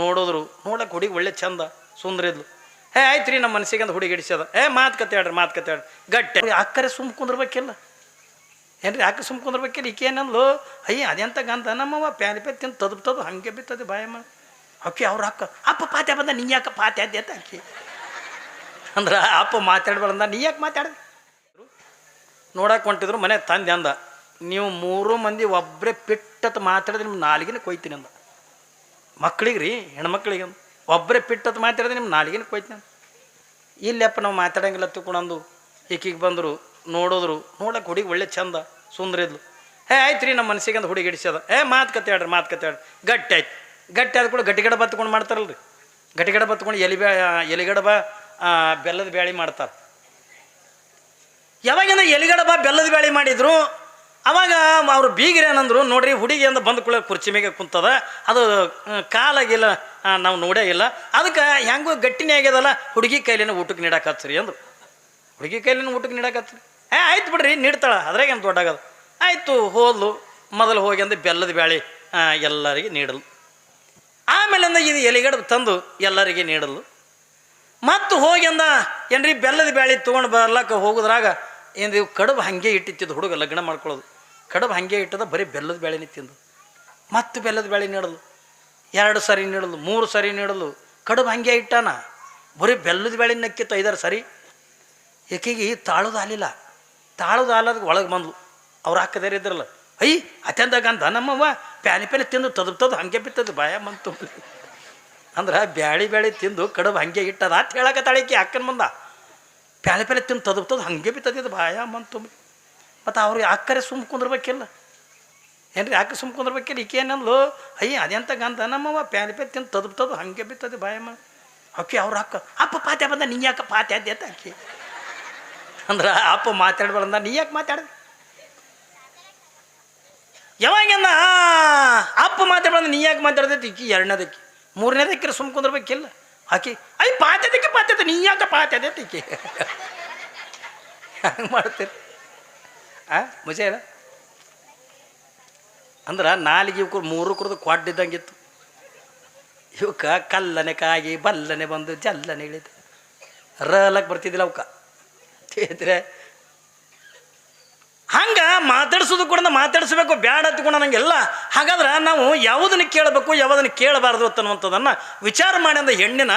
ನೋಡಿದ್ರು ನೋಡಕ್ಕೆ ಹುಡುಗಿ ಒಳ್ಳೆ ಚಂದ ಸುಂದರ ಇದ್ಲು. ಆಯ್ತು ರೀ, ನಮ್ಮ ಮನಸ್ಸಿಗೆ ಅಂತ ಹುಡುಗಿ ಹಿಡಿಸದ. ಮಾತು ಕತೆ ಹೇಳ್ರಿ ಗಟ್ಟೆ ಅಕ್ಕರೆ ಸುಮ್ ಕುಂದ್ರಬೇಕಿಲ್ಲ ಏನ್ರಿ, ಯಾಕೆ ಸುಮ್ ಕುಂದ್ರಬೇಕಿಲ್ಲ. ಈಕೆ ಏನಂದ್ಲು, ಅಯ್ಯ ಅದೆಂತ ಗಂಧ ನಮ್ಮವ್ವ ಪ್ಯಾನ್ ತಿಂದು ತದು ಹಂಗೆ ಬಿತ್ತದ ಬಾಯಮ್ಮ. ಅಕ್ಕಿ ಅವ್ರ ಅಪ್ಪ ಪಾತ್ಯ ಬಂದ, ನೀ ಯಾಕೆ ಪಾತ್ಯ ಅದ್ದೆ ಅಂತ ಅಕ್ಕಿ ಅಂದ್ರೆ ಅಪ್ಪ ಮಾತಾಡ್ಬಾರ್ದ, ನೀ ಯಾಕೆ ಮಾತಾಡ. ನೋಡಕ್ಕೆ ಹೊಂಟಿದ್ರು ಮನೆ ತಂದೆ ಅಂದ, ನೀವು 3 ಮಂದಿ ಒಬ್ಬರೇ ಪಿಟ್ಟತ್ ಮಾತಾಡಿದ್ರೆ ನಿಮ್ಮ ನಾಲಿಗೆನ ಕೊಯ್ತೀನಿ ಅಂದ. ಮಕ್ಳಿಗೆ ರೀ, ಹೆಣ್ಮಕ್ಳಿಗೆ ಅಂದ, ಒಬ್ಬರೇ ಪಿಟ್ಟತ್ ಮಾತಾಡಿದ್ರೆ ನಿಮ್ಮ ನಾಲಿಗೆನ ಕೊಯ್ತೀನಿ ಅಂದ. ಇಲ್ಲಪ್ಪ ನಾವು ಮಾತಾಡಂಗಿಲ್ಲ ತಿಳ್ಕೊಂಡಂದು ಈಕಿಗೆ ಬಂದರು. ನೋಡಿದ್ರು ನೋಡಕ್ಕೆ ಹುಡುಗಿ ಒಳ್ಳೆ ಚಂದ ಸುಂದರ ಇದ್ಲು. ಆಯ್ತು ರೀ, ನಮ್ಮ ಮನಸ್ಸಿಗೆ ಅಂತ ಹುಡುಗಿ ಹಿಡಿಸದ. ಮಾತು ಕತೆ ಹೇಳ್ರಿ ಗಟ್ಟಿ ಆಯ್ತು. ಗಟ್ಟಿ ಆದ ಕೂಡ ಗಟ್ಟಿಗಡ ಬತ್ಕೊಂಡು ಮಾಡ್ತಾರಲ್ರಿ, ಗಟ್ಟಿಗಡ ಬತ್ಕೊಂಡು ಎಲಿಗಡಬ ಬೆಲ್ಲದ ಬ್ಯಾಳಿ ಮಾಡ್ತಾರೆ. ಯಾವಾಗಿಂದ ಎಲಿಗಡಬ ಬೆಲ್ಲದ ಬ್ಯಾಳಿ ಮಾಡಿದ್ರು ಅವಾಗ ಅವರು ಬೀಗರು ಏನಂದ್ರು, ನೋಡ್ರಿ ಹುಡುಗಿ ಅಂದ ಬಂದು ಕೂಡ ಕುರ್ಚಿ ಮೇಲೆ ಕುಂತದ, ಅದು ಕಾಲಾಗಿಲ್ಲ, ನಾವು ನೋಡೇ ಇಲ್ಲ, ಅದಕ್ಕೆ ಹೆಂಗೂ ಗಟ್ಟಿನೇ ಆಗ್ಯದಲ್ಲ, ಹುಡುಗಿ ಕೈಲಿನ ಊಟಕ್ಕೆ ನೀಡಕ್ಕೆ ಹಚ್ಚ್ರಿ ಅಂದರು. ಹುಡುಗಿ ಕೈಲಿನ ಊಟಕ್ಕೆ ನೀಡಕ್ಕೆ ಹಚ್ಚ್ರಿ. ಆಯ್ತು ಬಿಡ್ರಿ, ನೀಡ್ತಾಳೆ, ಅದ್ರಾಗೇನು ದೊಡ್ಡಾಗದು. ಆಯಿತು ಹೋದ್ಲು. ಮೊದಲು ಹೋಗಿ ಅಂದು ಬೆಲ್ಲದ ಬ್ಯಾಳಿ ಎಲ್ಲರಿಗೆ ನೀಡಲು. ಆಮೇಲೆ ಅಂದ ಇದು ಎಲಿಗಡ ತಂದು ಎಲ್ಲರಿಗೆ ನೀಡಲು. ಮತ್ತು ಹೋಗಿ ಅಂದ ಏನ್ರಿ ಬೆಲ್ಲದ ಬ್ಯಾಳಿ ತೊಗೊಂಡು ಬರ್ಲಕ್ಕೆ ಹೋಗೋದ್ರಾಗ ಏನು ಕಡುಬು ಹಾಗೆ ಇಟ್ಟಿತ್ತಿದ್ದು ಹುಡುಗ ಲಗ್ನ ಮಾಡ್ಕೊಳ್ಳೋದು. ಕಡುಬು ಹಾಗೆ ಇಟ್ಟದ, ಬರೀ ಬೆಲ್ಲದ ಬ್ಯಾಳಿನೇ ತಿಂದು. ಮತ್ತು ಬೆಲ್ಲದ ಬ್ಯಾಳಿ ನೀಡಲು, 2 ಸರಿ ನೀಡಲು, 3 ಸರಿ ನೀಡಲು. ಕಡುಬು ಹಾಗೆ ಇಟ್ಟಾನ, ಬರೀ ಬೆಲ್ಲದ ಬ್ಯಾಳಿ ನಕ್ಕಿತ್ತು 5-6 ಸರಿ. ಏಕೆಗೆ ತಾಳೋದು ಆಲಿಲ್ಲ. ತಾಳೋದು ಆಲದಕ್ಕೆ ಒಳಗೆ ಬಂದ್ಲು. ಅವ್ರು ಹಾಕದೇರಿ ಇದ್ರಲ್ಲ, ಅತ್ಯಂತ ಅಂತ ನಮ್ಮವ್ವ ಪ್ಯಾನಿ ತಿಂದು ತದು ಹಂಗೆ ಬಿತ್ತದು ಭಯ ಬಂತು ಅಂದ್ರೆ ಬ್ಯಾಳಿ ತಿಂದು ಕಡುಬು ಹಂಗೆ ಇಟ್ಟದ ಅಂತ ಹೇಳಕತ್ತಾಳಿಕೆ ಅಕ್ಕನ ಮುಂದ. ಪ್ಯಾಲೆ ತಿಂದು ತದು ಹಂಗೆ ಬಿತ್ತದಿದ್ದು ಭಯ ಬಂತು. ಮತ್ತು ಅವ್ರಿಗೆ ಅಕ್ಕರೆ ಸುಮ್ ಕುಂದ್ರಬೇಕಿಲ್ಲ ಏನ್ರಿ, ಯಾಕೆ ಸುಮ್ ಕುಂದ್ರಬೇಕಿಲ್ಲ. ಈಕೆ ಏನಂದ್ಲು, ಅದೆಂತ ಗಂಧ ನಮ್ಮವ್ವ ಪ್ಯಾನಿ ತಿಂದು ತದು ಹಂಗೆ ಬಿತ್ತದು ಭಯಮ್ಮ. ಅಕ್ಕಿ ಅವ್ರ ಅಪ್ಪ ಪಾತ್ಯ ಬಂದ, ನೀ ಯಾಕೆ ಪಾತ್ಯ ಅದ್ದೆ ಅಂತ ಅಕ್ಕಿ ಅಂದ್ರೆ ಅಪ್ಪ ಮಾತಾಡ್ಬಾರ್ದ, ನೀ ಯಾಕೆ ಮಾತಾಡ್ದೆ. ಯಾವಾಗಿಂದ ಅಪ್ಪ ಮಾತಾಡ್ಬಾರ್ದು, ನೀ ಯಾಕೆ ಮಾತಾಡ್ದೈತಿ. ಈಕಿ 2ನೇದಕ್ಕಿ 3ನೇದಕ್ಕಿರ ಸುಮ್ ಕುಂದ್ರಬೇಕಿಲ್ಲ. ಆಕಿ ಪಾತ್ಯದಕ್ಕೆ ನೀ ಯಾಕೆ ಪಾತ್ಯದೆ ಈಕಿ ಹಂಗೆ ಮಾಡ್ತೀರಿ. ಮಜಾ ಇಲ್ಲ ಅಂದ್ರೆ ನಾಲಿಗೆ ಇವ್ಕು 3 ಕುರ್ದು ಕೊಡ್ಡಿದ್ದಂಗಿತ್ತು. ಇವಕ್ಕೆ ಕಲ್ಲನೆ ಕಾಗಿ ಬಲ್ಲನೆ ಬಂದು ಜಲ್ಲನೆ ಇಳಿದು ರಲಕ್ಕೆ ಬರ್ತಿದ್ದಿಲ್ಲ ಅವಕ್ಕ ತಿದ್ರೆ. ಹಂಗೆ ಮಾತಾಡ್ಸೋದು ಕೂಡ ಮಾತಾಡಿಸ್ಬೇಕು, ಬ್ಯಾಡ ಹತ್ಕೊಂಡು ನನಗೆಲ್ಲ. ಹಾಗಾದ್ರೆ ನಾವು ಯಾವುದನ್ನು ಕೇಳಬೇಕು ಯಾವುದನ್ನು ಕೇಳಬಾರ್ದು ಅನ್ನುವಂಥದ್ದನ್ನು ವಿಚಾರ ಮಾಡಿ ಅಂದ ಹೆಣ್ಣಿನ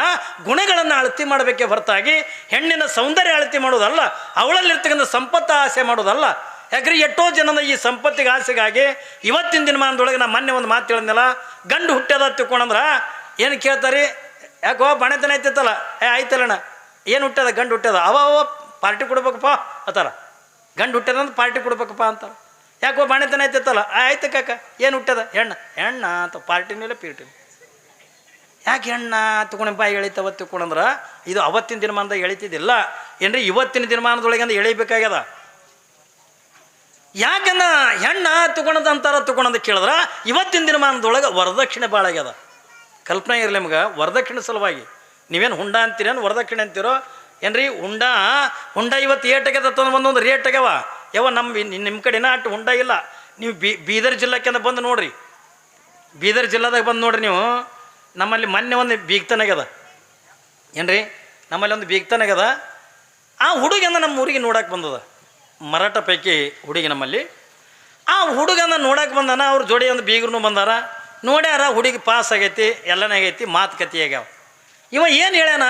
ಗುಣಗಳನ್ನು ಅಳತಿ ಮಾಡಬೇಕೇ ಹೊರತಾಗಿ ಹೆಣ್ಣಿನ ಸೌಂದರ್ಯ ಅಳತಿ ಮಾಡೋದಲ್ಲ, ಅವಳಲ್ಲಿರ್ತಕ್ಕಂಥ ಸಂಪತ್ತು ಆಸೆ ಮಾಡೋದಲ್ಲ. ಯಾಕ್ರಿ ಎಷ್ಟೋ ಜನದ ಈ ಸಂಪತ್ತಿಗೆ ಆಸೆಗಾಗಿ ಇವತ್ತಿನ ದಿನಮಾನದೊಳಗೆ ನಾ ಮೊನ್ನೆ ಒಂದು ಮಾತು ಹೇಳಿದ್ನಲ್ಲ, ಗಂಡು ಹುಟ್ಟ್ಯದ ತಿಳ್ಕೊಂಡ್ರೆ ಏನು ಕೇಳ್ತಾರೆ, ಯಾಕೋ ಬಣತನ ಐತಿತ್ತಲ್ಲ, ಆಯ್ತಲ್ಲಣ್ಣ ಏನು ಹುಟ್ಟ್ಯದ ಗಂಡು ಹುಟ್ಟ್ಯದ, ಅವ ಪಾರ್ಟಿ ಕೊಡ್ಬೇಕಪ್ಪ ಅತ್ತಾರ. ಗಂಡು ಹುಟ್ಟ್ಯದಂತ ಪಾರ್ಟಿ ಕೊಡ್ಬೇಕಪ್ಪ ಅಂತಾರೆ. ಯಾಕೋ ಬಾಣೆತನ ಐತಿತ್ತಲ್ಲ, ಆಯ್ತು ಕಾಕ ಏನು ಹುಟ್ಟ್ಯದ ಹೆಣ್ಣ ಅಂತ ಪಾರ್ಟಿ ಮೇಲೆ ಪೀರ್ಟಿ. ಯಾಕೆ ಹೆಣ್ಣ ತಗೊಂಡು ಬಾಯಿ ಎಳಿತವ ತಿಳ್ಕೊಂಡ್ರೆ ಇದು ಅವತ್ತಿನ ದಿನಮಾನದಾಗ ಎಳಿತಿದ್ದಿಲ್ಲ ಏನ್ರಿ, ಇವತ್ತಿನ ದಿನಮಾನದೊಳಗೆ ಅಂದ ಎಳಿಬೇಕಾಗ್ಯದ. ಯಾಕಂದ ಹೆಣ್ಣ ತಗೊಳದಂತಾರ ತಗೊಳಂತ ಕೇಳಿದ್ರೆ ಇವತ್ತಿನ ದಿನಮಾನದೊಳಗೆ ವರದಕ್ಷಿಣೆ ಭಾಳ ಆಗ್ಯದ. ಕಲ್ಪನೆ ಇರಲಿ ನಿಮ್ಗೆ, ವರದಕ್ಷಿಣೆ ಸಲುವಾಗಿ ನೀವೇನು ಹುಂಡ ಅಂತೀರೇನು ವರದಕ್ಷಿಣೆ ಅಂತೀರೋ ಏನ್ರಿ. ಹುಂಡ ಇವತ್ತು ಏಟಾಗ್ಯದ ಒಂದೊಂದು ರೇಟ್ ಆಗ್ಯಾವ. ನಿಮ್ಮ ಕಡೆನ ಅಷ್ಟು ಹುಂಡ ಇಲ್ಲ. ನೀವು ಬೀದರ್ ಜಿಲ್ಲೆಗೆ ಬಂದು ನೋಡ್ರಿ, ಬೀದರ್ ಜಿಲ್ಲಾದಾಗ ಬಂದು ನೋಡ್ರಿ ನೀವು. ನಮ್ಮಲ್ಲಿ ಮೊನ್ನೆ ಒಂದು ಬೀಗ್ತನಾಗ್ಯದ ಏನ್ರಿ, ನಮ್ಮಲ್ಲಿ ಒಂದು ಬೀಗ್ತನಾಗ್ಯದ. ಆ ಹುಡುಗನ ನಮ್ಮ ಊರಿಗೆ ನೋಡಕ್ಕೆ ಬಂದದ, ಮರಾಠ ಪೈಕಿ ಹುಡುಗಿ ನಮ್ಮಲ್ಲಿ. ಆ ಹುಡುಗನ ನೋಡಕ್ಕೆ ಬಂದಾನ, ಅವ್ರ ಜೋಡಿ ಒಂದು ಬೀಗರು ಬಂದಾರ, ನೋಡ್ಯಾರ ಹುಡುಗಿ ಪಾಸ್ ಆಗೈತಿ, ಎಲ್ಲನೇ ಆಗೈತಿ, ಮಾತುಕತೆ ಆಗ್ಯಾವ. ಇವ ಏನು ಹೇಳ್ಯಾನ,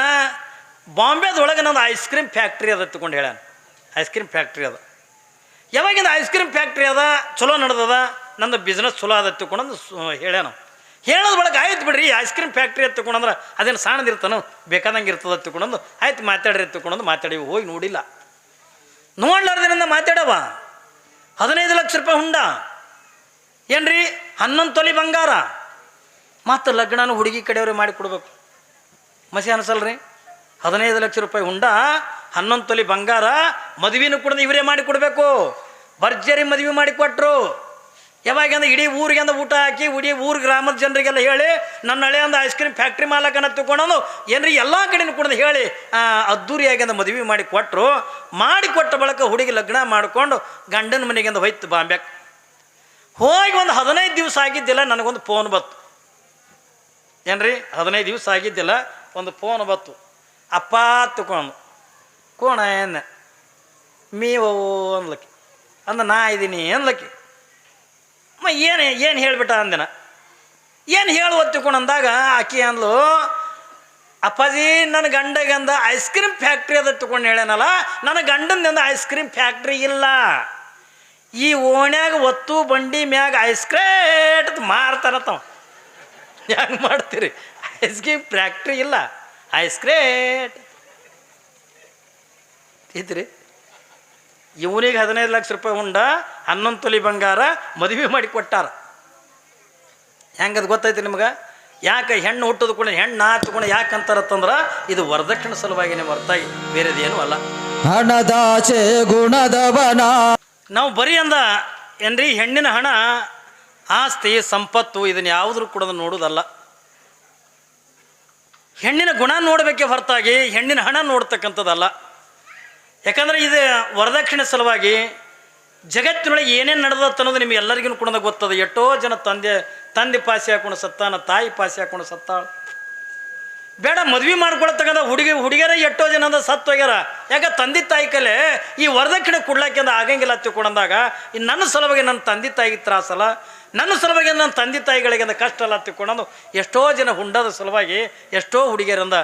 ಬಾಂಬೆದೊಳಗೆ ನಂದು ಐಸ್ ಕ್ರೀಮ್ ಫ್ಯಾಕ್ಟ್ರಿ ಅದ ತಗೊಂಡು ಹೇಳ್ಯಾನ. ಐಸ್ ಕ್ರೀಮ್ ಫ್ಯಾಕ್ಟ್ರಿ ಅದ. ಯಾವಾಗಿಂದ ಐಸ್ ಕ್ರೀಮ್ ಫ್ಯಾಕ್ಟ್ರಿ ಅದ, ಚಲೋ ನಡೆದದ, ನಂದು ಬಿಸ್ನೆಸ್ ಚಲೋ ಅದ ತಿಳ್ಕೊಂಡಂದು ಹೇಳ್ಯಾನ. ಹೇಳೋದು ಬಳಕ ಆಯ್ತು ಬಿಡ್ರಿ, ಐಸ್ ಕ್ರೀಮ್ ಫ್ಯಾಕ್ಟ್ರಿ ಅಂತ ತಿಳ್ಕೊಂಡ್ರೆ ಅದೇನು ಸಣ್ಣದಿರ್ತಾನೋ ಬೇಕಾದಂಗೆ ಇರ್ತದ ತಿಳ್ಕೊಂಡಂದು ಆಯ್ತು ಮಾತಾಡ್ರಿ ತಿಳ್ಕೊಂಡಂದು ಮಾತಾಡಿ ಹೋಗಿ ನೋಡಿಲ್ಲ. ನೋಡ್ಲಾರ್ದಿನಿಂದ ಮಾತಾಡವ 15 ಲಕ್ಷ ರೂಪಾಯಿ ಹುಂಡ ಏನ್ರಿ, 11 ತೊಲಿ ಬಂಗಾರ, ಮತ್ತು ಲಗ್ನನೂ ಹುಡುಗಿ ಕಡೆಯವ್ರಿಗೆ ಮಾಡಿ ಕೊಡ್ಬೇಕು. ಮಸಿ ಅನ್ಸಲ್ರಿ, 15 ಲಕ್ಷ ರೂಪಾಯಿ ಹುಂಡ, 11 ತೊಲಿ ಬಂಗಾರ, ಮದುವೆನೂ ಕೂಡ ಇವರೇ ಮಾಡಿ ಕೊಡಬೇಕು. ಭರ್ಜರಿ ಮದುವೆ ಮಾಡಿ ಕೊಟ್ಟರು. ಯಾವಾಗಂದ್ರೆ ಇಡೀ ಊರಿಗೆ ಅಂದ ಊಟ ಹಾಕಿ ಇಡೀ ಊರು ಗ್ರಾಮದ ಜನರಿಗೆಲ್ಲ ಹೇಳಿ ನನ್ನ ಹಳೆ ಅಂದ ಐಸ್ ಕ್ರೀಮ್ ಫ್ಯಾಕ್ಟ್ರಿ ಮಾಲಕನ ತಿಳ್ಕೊಂಡು ಏನ್ರಿ ಎಲ್ಲ ಕಡೆನೂ ಕೂಡ ಹೇಳಿ ಅದ್ದೂರಿಯಾಗಿ ಅಂದ ಮದುವೆ ಮಾಡಿ ಕೊಟ್ಟರು. ಮಾಡಿಕೊಟ್ಟ ಬಳಿಕ ಹುಡುಗಿ ಲಗ್ನ ಮಾಡಿಕೊಂಡು ಗಂಡನ ಮನೆಗಿಂದ ಹೋಯ್ತು ಬಾಂಬ್ಯಾಕ್. ಹೋಗಿ ಒಂದು 15 ದಿವಸ ಆಗಿದ್ದಿಲ್ಲ, ನನಗೊಂದು ಫೋನ್ ಬಂತು. ಏನ್ರಿ 15 ದಿವಸ ಆಗಿದ್ದಿಲ್ಲ, ಒಂದು ಫೋನ್ ಬತ್ತು. ಅಪ್ಪ ತಗೊಂಡು ಕೋಣ ಏನ ಮೀವೋ ಅನ್ಲಕ್ಕಿ ನಾ ಇದ್ದೀನಿ ಅನ್ಲಕ್ಕಿ. ಏನು ಹೇಳಿಬಿಟ್ಟ ಅಂದಿನ. ಏನು ಹೇಳುವ ತಿಳ್ಕೊಂಡಂದಾಗ ಆಕಿ ಅಂದ್ಲು, ಅಪ್ಪಾಜಿ ನನ್ನ ಗಂಡಗಂದ ಐಸ್ ಕ್ರೀಮ್ ಫ್ಯಾಕ್ಟ್ರಿ ಅದ ತಗೊಂಡು ಹೇಳ್ಯಾನಲ್ಲ, ನನ್ನ ಗಂಡಂದಿಂದ ಐಸ್ ಕ್ರೀಮ್ ಫ್ಯಾಕ್ಟ್ರಿ ಇಲ್ಲ. ಈ ಓಣ್ಯಾಗ ಒತ್ತು ಬಂಡಿ ಮ್ಯಾಗ ಐಸ್ ಕ್ರೇಟ್ ಮಾರ್ತಾನತ್ತವ. ಹೆಂಗೆ ಮಾಡ್ತೀರಿ? ಐಸ್ ಕ್ರೀಮ್ ಫ್ಯಾಕ್ಟ್ರಿ ಇಲ್ಲ, ಐಸ್ ಕ್ರೇಟ್ ಇದ್ರಿ. ಇವನಿಗೆ 15 ಲಕ್ಷ ರೂಪಾಯಿ ಉಂಡ 11 ತೊಲಿ ಬಂಗಾರ ಮದುವೆ ಮಾಡಿ ಕೊಟ್ಟಾರ. ಹೆಂಗದು ಗೊತ್ತೈತಿ ನಿಮ್ಗೆ? ಯಾಕೆ ಹೆಣ್ಣು ಹುಟ್ಟೋದು ಕೂಡ ಹೆಣ್ಣು ತಗೊಂಡು ಯಾಕೆ ಅಂತಾರತ್ತಂದ್ರೆ ಇದು ವರದಕ್ಷಿಣೆ ಸಲುವಾಗಿನೇ ಹೊರತಾಗಿ ಬೇರೆದೇನು ಅಲ್ಲ. ಹಣದಾಚೆ ಗುಣದವನ ನಾವು ಬರೀ ಏನ್ರಿ ಹೆಣ್ಣಿನ ಹಣ, ಆಸ್ತಿ, ಸಂಪತ್ತು ಇದನ್ನು ಯಾವುದ್ರೂ ಕೂಡ ನೋಡೋದಲ್ಲ. ಹೆಣ್ಣಿನ ಗುಣ ನೋಡಬೇಕೆ ಹೊರತಾಗಿ ಹೆಣ್ಣಿನ ಹಣ ನೋಡ್ತಕ್ಕಂಥದ್ದಲ್ಲ. ಯಾಕಂದ್ರೆ ಇದು ವರದಕ್ಷಿಣೆ ಸಲುವಾಗಿ ಜಗತ್ತಿನೊಳಗೆ ಏನೇನು ನಡೆದತ್ತ ಅನ್ನೋದು ನಿಮ್ಗೆ ಎಲ್ಲರಿಗೂ ಕೂಡ ಗೊತ್ತದ. ಎಷ್ಟೋ ಜನ ತಂದೆ ಪಾಸಿ ಹಾಕೊಂಡು ಸತ್ತಾನ, ತಾಯಿ ಪಾಸಿ ಹಾಕೊಂಡು ಸತ್ತಾಳ. ಬೇಡ ಮದ್ವೆ ಮಾಡ್ಕೊಳತಕ್ಕಂಥ ಹುಡುಗಿಯರ ಎಷ್ಟೋ ಜನ ಸತ್ತು ಹೋಗ್ಯಾರ. ಯಾಕೆ ತಂದೆ ತಾಯಿ ಕಲೆ ಈ ವರದಕ್ಷಿಣೆ ಕೊಡ್ಲಾಕೆ ಆಗಂಗಿಲ್ಲ ತಿಳ್ಕೊಂಡಂದಾಗ ನನ್ನ ಸಲುವಾಗಿ ನನ್ನ ತಂದೆ ತಾಯಿಗೆ ತ್ರಾಸಲ್ಲ, ನನ್ನ ಸಲುವಾಗಿ ನನ್ನ ತಂದೆ ತಾಯಿಗಳಿಗೆ ಕಷ್ಟ ಅಲ್ಲ ತಿಳ್ಕೊಂಡು ಎಷ್ಟೋ ಜನ ಹುಂಡದ ಸಲುವಾಗಿ ಎಷ್ಟೋ ಹುಡುಗಿಯರಿಂದ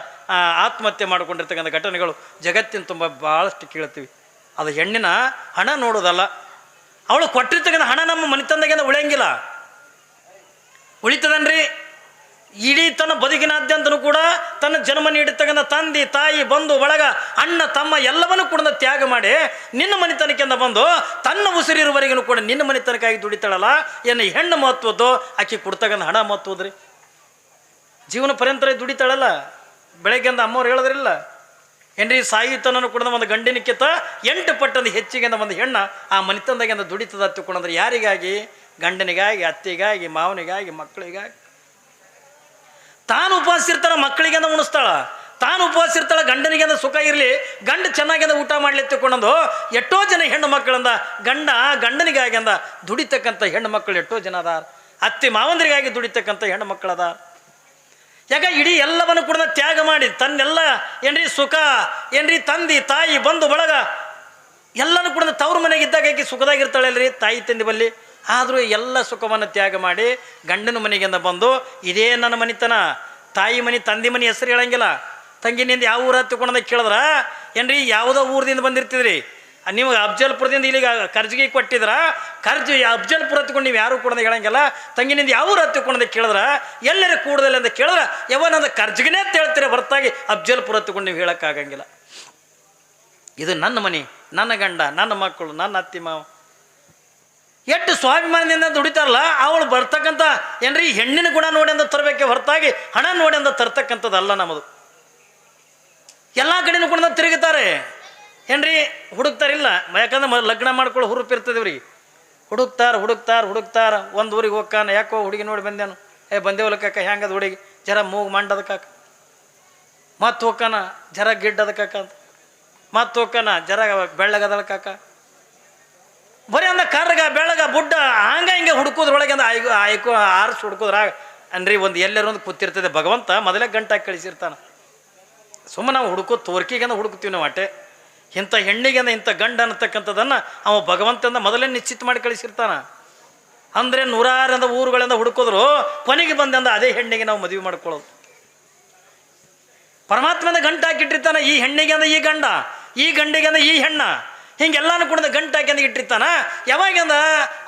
ಆತ್ಮಹತ್ಯೆ ಮಾಡಿಕೊಂಡಿರ್ತಕ್ಕಂಥ ಘಟನೆಗಳು ಜಗತ್ತಿನ ತುಂಬ ಭಾಳಷ್ಟು ಕೇಳ್ತೀವಿ. ಅದು ಹೆಣ್ಣಿನ ಹಣ ನೋಡೋದಲ್ಲ. ಅವಳು ಕೊಟ್ಟಿರ್ತಕ್ಕಂಥ ಹಣ ನಮ್ಮ ಮನೆತಂದಾಗಿಂದ ಉಳಿಯಂಗಿಲ್ಲ. ಉಳಿತದನ್ರಿ ಇಡೀ ತನ್ನ ಬದುಕಿನಾದ್ಯಂತನೂ ಕೂಡ ತನ್ನ ಜನ್ಮ ನೀಡಿರ್ತಕ್ಕಂಥ ತಂದೆ ತಾಯಿ ಬಂಧು ಬಳಗ ಅಣ್ಣ ತಮ್ಮ ಎಲ್ಲವನ್ನೂ ಕೂಡ ತ್ಯಾಗ ಮಾಡಿ ನಿನ್ನ ಮನೆತನಕ್ಕಿಂದ ಬಂದು ತನ್ನ ಉಸಿರಿರುವವರೆಗೂ ಕೂಡ ನಿನ್ನ ಮನೆತನಕ್ಕಾಗಿ ದುಡಿತಾಳಲ್ಲ, ಏನು ಹೆಣ್ಣು ಮಹತ್ವದ್ದು, ಆಕೆ ಕೊಡ್ತಕ್ಕಂಥ ಹಣ ಮಹತ್ವದ್ರಿ. ಜೀವನ ಪರ್ಯಂತರ ದುಡಿತಾಳಲ್ಲ. ಬೆಳಗ್ಗೆಂದ ಅಮ್ಮವ್ರು ಹೇಳಿದ್ರಿಲ್ಲ ಏನ್ರಿ, ಸಾಯುತನೂ ಕೂಡ ಒಂದು ಗಂಡಿನಕ್ಕಿಂತ 8 ಪಟ್ಟಂದು ಹೆಚ್ಚಿಗೆ ಒಂದು ಹೆಣ್ಣ ಆ ಮನೆತನದಾಗಿಂದ ದುಡಿತದ ತಿಳ್ಕೊಂಡ್ರೆ ಯಾರಿಗಾಗಿ? ಗಂಡನಿಗಾಗಿ, ಅತ್ತಿಗಾಗಿ, ಮಾವನಿಗಾಗಿ, ಮಕ್ಕಳಿಗಾಗಿ. ತಾನು ಉಪವಾಸ ಇರ್ತಾಳ, ಮಕ್ಕಳಿಗೆ ಉಣಿಸ್ತಾಳ. ತಾನು ಉಪವಾಸ ಇರ್ತಾಳ, ಗಂಡನಿಗೆ ಸುಖ ಇರಲಿ, ಗಂಡ ಚೆನ್ನಾಗಿ ಊಟ ಮಾಡ್ಲಿ ತಿಳ್ಕೊಂಡು ಎಷ್ಟೋ ಜನ ಹೆಣ್ಣು ಮಕ್ಕಳಿಂದ ಗಂಡನಿಗಾಗಿ ದುಡಿತಕ್ಕಂಥ ಹೆಣ್ಣು ಮಕ್ಕಳು ಎಷ್ಟೋ ಜನ ಅದಾರ. ಅತ್ತಿ ಮಾವಂದ್ರಿಗಾಗಿ ದುಡಿತಕ್ಕಂಥ ಹೆಣ್ಣು ಮಕ್ಕಳದ. ಯಾಕೆ ಇಡೀ ಎಲ್ಲವನ್ನು ಕೂಡ ತ್ಯಾಗ ಮಾಡಿ ತನ್ನೆಲ್ಲ ಏನ್ರಿ ಸುಖ ಏನ್ರಿ ತಂದೆ ತಾಯಿ ಬಂಧು ಬಳಗ ಎಲ್ಲನೂ ಕೂಡ ತವ್ರ ಮನೆಗೆ ಇದ್ದಾಗ ಆಕೆ ಸುಖದಾಗಿರ್ತಾಳೆ ಅಲ್ರಿ ತಾಯಿ ತಂದೆ ಬಲ್ಲಿ. ಆದರೂ ಎಲ್ಲ ಸುಖವನ್ನು ತ್ಯಾಗ ಮಾಡಿ ಗಂಡನ ಮನೆಗಿಂದ ಬಂದು ಇದೇ ನನ್ನ ಮನೆತನ, ತಾಯಿ ಮನೆ ತಂದೆ ಮನೆ ಹೆಸರು ಹೇಳಂಗಿಲ್ಲ. ತಂಗಿನಿಂದ ಯಾವ ಊರ ತಿಳ್ಕೊಂಡ ಕೇಳಿದ್ರ ಏನ್ರಿ ಯಾವುದೋ ಊರದಿಂದ ಬಂದಿರ್ತಿದ್ರಿ, ನಿಮಗೆ ಅಫ್ಜಲ್ಪುರದಿಂದ ಇಲ್ಲಿಗೆ ಕರ್ಜಿಗೆ ಕೊಟ್ಟಿದ್ರ, ಕರ್ಜಿ ಅಫ್ಜಲ್ಪುರ ಹತ್ಕೊಂಡು ನೀವು ಯಾರು ಕೂಡ ಹೇಳಂಗಿಲ್ಲ. ತಂಗಿನಿಂದ ಯಾವ ಊರು ಹತ್ಕೊಂಡ ಕೇಳಿದ್ರ ಎಲ್ಲರೂ ಕೂಡದಲ್ಲಿ ಅಂತ ಕೇಳಿದ್ರೆ ಯಾವನಂದ ಕರ್ಜಿಗೆನೇ ಅಂತ ಹೇಳ್ತೀರ, ಹೊರತಾಗಿ ಅಫ್ಜಲ್ಪುರ ಹತ್ಕೊಂಡು ನೀವು ಹೇಳೋಕ್ಕಾಗಂಗಿಲ್ಲ. ಇದು ನನ್ನ ಮನೆ, ನನ್ನ ಗಂಡ, ನನ್ನ ಮಕ್ಕಳು, ನನ್ನ ಅತ್ತಿ ಮಾವ ಎಷ್ಟು ಸ್ವಾಭಿಮಾನದಿಂದ ದುಡಿತಾರಲ್ಲ. ಅವಳು ಬರ್ತಕ್ಕಂಥ ಏನ್ರಿ ಹೆಣ್ಣಿನ ಗುಣ ನೋಡಿ ಅಂತ ತರಬೇಕೆ ಹೊರತಾಗಿ ಹಣ ನೋಡಿ ಅಂತ ತರ್ತಕ್ಕಂಥದ್ದಲ್ಲ ನಮ್ಮದು. ಎಲ್ಲ ಕಡೆನೂ ಕೂಡ ತಿರುಗುತ್ತಾರೆ ಏನ್ರಿ, ಹುಡುಕ್ತಾರಿಲ್ಲ. ಯಾಕಂದ್ರೆ ಲಗ್ನ ಮಾಡ್ಕೊಳ್ಳೋ ಹುರುಪು ಇರ್ತದವ್ರಿಗೆ. ಹುಡುಕ್ತಾರ ಒಂದು ಊರಿಗೆ ಹೋಗ್ಕಾನ, ಯಾಕೋ ಹುಡುಗಿ ನೋಡಿ ಬಂದೇನು, ಬಂದೇವಲ್ಲ ಕಾಕ, ಹೆಂಗದ ಹುಡುಗಿ, ಜರ ಮೂಗು ಮಂಡದ ಕಾಕ. ಮತ್ತು ಹೋಗ್ಕಾನ ಜರ ಗಿಡ್ಡದ ಕಾಕ ಅಂತ, ಮತ್ತು ಹೋಗ್ಕಾನ ಜರ ಬೆಳ್ಳಗದಳ ಕಾಕ. ಬರೀ ಕರ್ಗ ಬೆಳಗ ಬುಡ್ಡ ಹಿಂಗೆ ಹುಡುಕೋದ್ರೊಳಗೆ ಆರಿಸಿ ಹುಡುಕೋದ್ರಾಗ ಅನ್ರಿ ಒಂದು ಎಲ್ಲರೂ ಒಂದು ಕೂತಿರ್ತದೆ. ಭಗವಂತ ಮೊದಲೇ ಗಂಟಾಗಿ ಕಳಿಸಿರ್ತಾನೆ. ಸುಮ್ಮನೆ ನಾವು ತೋರ್ಕಿಗೆ ಹುಡುಕ್ತೀವಿ ನಾವು ಅಟ್ಟೆ. ಇಂಥ ಹೆಣ್ಣಿಗೆ ಇಂಥ ಗಂಡ ಅನ್ನತಕ್ಕಂಥದ್ದನ್ನು ಅವ ಭಗವಂತಂದ ಮೊದಲೇ ನಿಶ್ಚಿತ ಮಾಡಿ ಕಳಿಸಿರ್ತಾನೆ. ಅಂದರೆ 100 ಊರುಗಳಿಂದ ಹುಡುಕೋದ್ರು ಕೊನೆಗೆ ಬಂದಂದ ಅದೇ ಹೆಣ್ಣಿಗೆ ನಾವು ಮದುವೆ ಮಾಡ್ಕೊಳ್ಳೋದು. ಪರಮಾತ್ಮನ ಗಂಟು ಹಾಕಿಟ್ಟಿರ್ತಾನೆ. ಈ ಹೆಣ್ಣಿಗೆ ಈ ಗಂಡ, ಈ ಗಂಡಿಗೆ ಈ ಹೆಣ್ಣ, ಹಿಂಗೆಲ್ಲಾನು ಕೂಡ ಗಂಟು ಹಾಕಿ ಇಟ್ಟಿರ್ತಾನ. ಯಾವಾಗಂದ